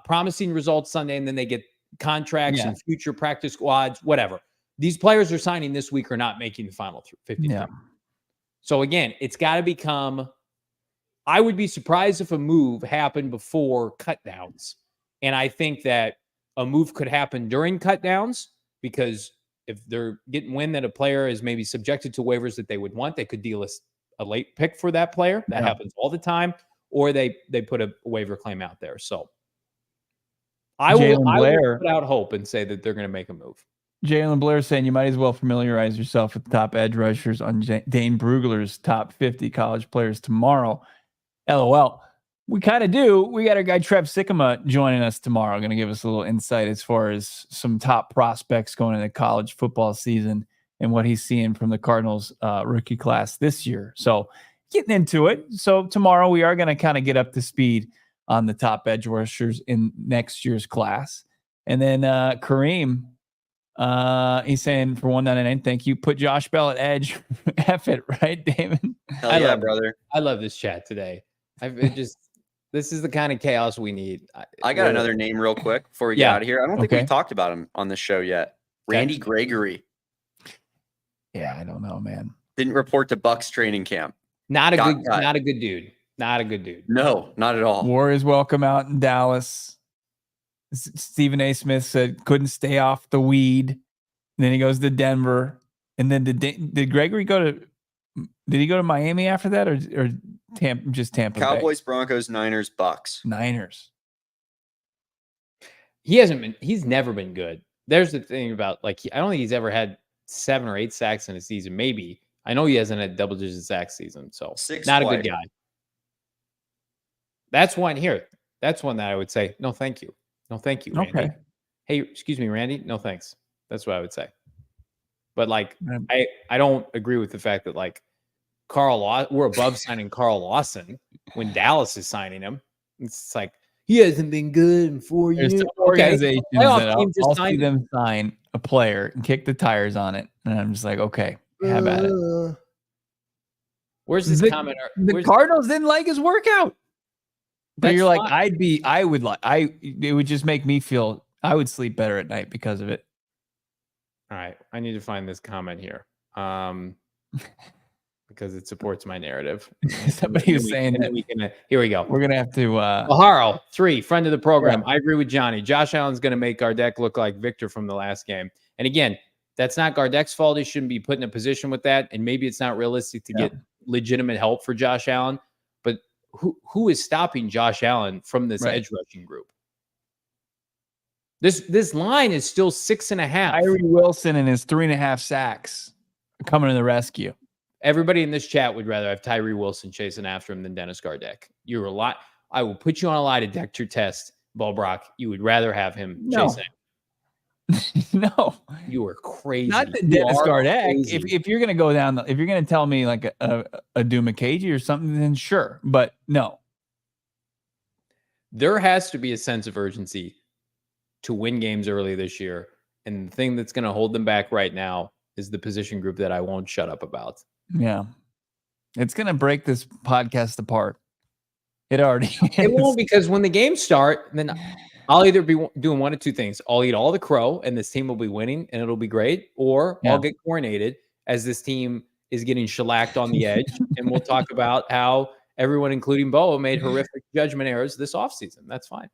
promising results Sunday, and then they get contracts and future practice squads, whatever. These players are signing this week are not making the final 53. Yeah. So again, it's got to become, I would be surprised if a move happened before cutdowns. And I think that a move could happen during cutdowns because if they're getting wind that a player is maybe subjected to waivers that they would want, they could deal a late pick for that player. That happens all the time. Or they put a waiver claim out there. So I will put out hope and say that they're going to make a move. Jalen Blair saying you might as well familiarize yourself with the top edge rushers on Dane Brugler's top 50 college players tomorrow. LOL. We kind of do. We got our guy Trev Sikkema joining us tomorrow. Going to give us a little insight as far as some top prospects going into college football season and what he's seeing from the Cardinals rookie class this year. So getting into it. So tomorrow we are going to kind of get up to speed on the top edge rushers in next year's class. And then Kareem, he's saying for 199, thank you. Put Josh Bell at edge. F it, right, Damon? Hell yeah, brother. I love this chat today. This is the kind of chaos we need. I got another name real quick before we get out of here. I don't think we've talked about him on this show yet. Randy Gregory. Yeah, I don't know, man. Didn't report to Bucks training camp. Not a good dude. Not a good dude. No, not at all. Warriors welcome out in Dallas. Stephen A. Smith said couldn't stay off the weed. And then he goes to Denver. And then did Gregory go to? Did he go to Miami after that, or Tampa? Just Tampa. Cowboys, Bay? Broncos, Niners, Bucks. Niners. He's never been good. There's the thing about I don't think he's ever had 7 or 8 sacks in a season. Maybe. I know he hasn't had double-digit sack season, so 6 not twice. a good guy. That's one here. That's one that I would say, no, thank you. No, thank you, Randy. Okay. Hey, excuse me, Randy. No, thanks. That's what I would say. But I don't agree with the fact that we're above signing Carl Lawson when Dallas is signing him. It's like he hasn't been good in 4 years. There's some organizations Playoff that team just I'll see signed them sign a player and kick the tires on it, and I'm just like, okay, have at it. Where's this comment? The Cardinals didn't like his workout. But you're like, fine. it would just make me feel I would sleep better at night because of it. All right. I need to find this comment here. Because it supports my narrative. Somebody was saying that. Here we go. We're going to have to. Maharo, 3, friend of the program. Yeah. I agree with Johnny. Josh Allen's going to make Gardeck look like Victor from the last game. And again, that's not Gardeck's fault. He shouldn't be put in a position with that. And maybe it's not realistic to get legitimate help for Josh Allen. But who is stopping Josh Allen from this edge rushing group? This line is still 6.5. Tyree Wilson and his 3.5 sacks coming to the rescue. Everybody in this chat would rather have Tyree Wilson chasing after him than Dennis Gardeck. You're a lot. I will put you on a lie detector test, Brock. You would rather have him chasing him. No, you are crazy. Not that Dennis Gardeck. If you're going to go down, if you're going to tell me like a Dumacage or something, then sure. But no. There has to be a sense of urgency to win games early this year. And the thing that's going to hold them back right now is the position group that I won't shut up about. Yeah. It's going to break this podcast apart. It already is. It won't, because when the games start, then I'll either be doing one of two things. I'll eat all the crow and this team will be winning and it'll be great. Or I'll get coronated as this team is getting shellacked on the edge. And we'll talk about how everyone, including Bo, made horrific judgment errors this offseason. That's fine.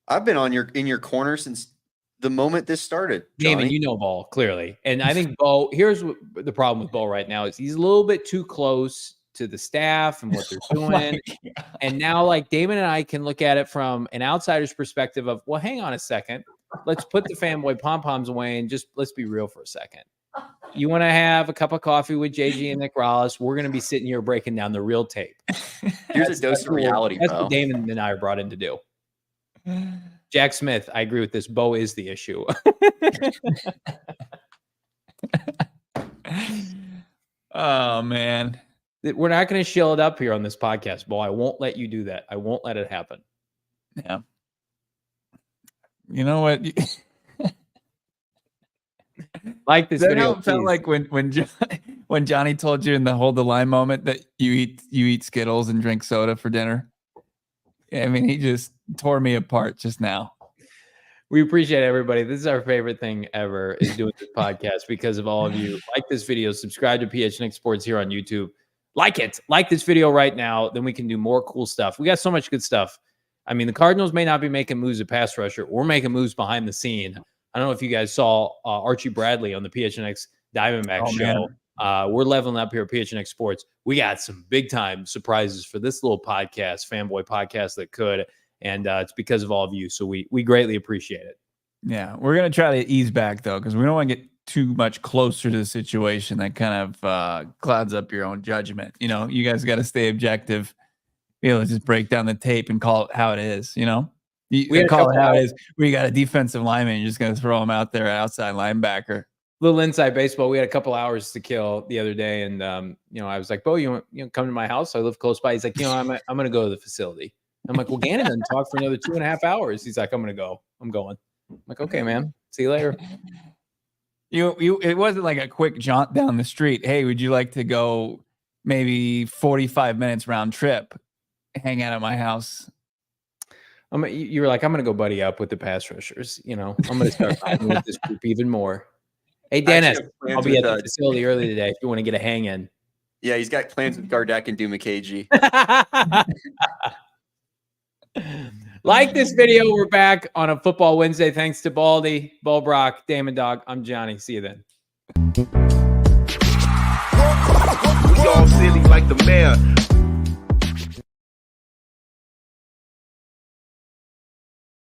I've been in your corner since the moment this started. Johnny. Damon, you know Bo clearly. And I think Bo, here's what the problem with Bo right now is he's a little bit too close to the staff and what they're doing. And now Damon and I can look at it from an outsider's perspective of, well, hang on a second. Let's put the fanboy pom-poms away and just let's be real for a second. You want to have a cup of coffee with JG and Nick Rallis? We're going to be sitting here breaking down the real tape. Here's a dose of reality, That's what Damon and I are brought in to do. Jack Smith, I agree with this. Bo is the issue. Oh, man. We're not going to shill it up here on this podcast, Bo. I won't let you do that. I won't let it happen. Yeah. You know what? Like this video. It felt like when Johnny told you in the hold the line moment that you eat Skittles and drink soda for dinner. I mean, he just tore me apart just now. We appreciate everybody. This is our favorite thing ever, is doing this podcast because of all of you. Like this video, subscribe to PHNX Sports here on YouTube. Like this video right now. Then we can do more cool stuff. We got so much good stuff. I mean, the Cardinals may not be making moves at pass rusher. We're making moves behind the scene. I don't know if you guys saw Archie Bradley on the PHNX Diamondback show. We're leveling up here at PHNX Sports. We got some big time surprises for this little podcast, fanboy podcast that could. And it's because of all of you. So we greatly appreciate it. Yeah, we're going to try to ease back, though, because we don't want to get too much closer to the situation that kind of clouds up your own judgment. You know, you guys got to stay objective. Be able to just break down the tape and call it how it is, you know? We call it how it is. We got a defensive lineman. You're just going to throw him out there, outside linebacker. Little inside baseball. We had a couple hours to kill the other day. And, I was like, Bo, you want come to my house? I live close by. He's like, I'm going to go to the facility. I'm like, well, Gannon doesn't talk for another 2.5 hours. He's like, I'm going to go. I'm going. I'm like, okay, man. See you later. It wasn't like a quick jaunt down the street. Hey, would you like to go maybe 45 minutes round trip, hang out at my house? You were like, I'm going to go buddy up with the pass rushers. I'm going to start fighting with this group even more. Hey, Dennis, I'll be at the facility early today if you want to get a hang in. Yeah, he's got plans with Gardeck and Dumacage. Like this video. We're back on a Football Wednesday. Thanks to Baldy, Bo, Brock, Damon, Dawg. I'm Johnny. See you then. We all silly like the mayor.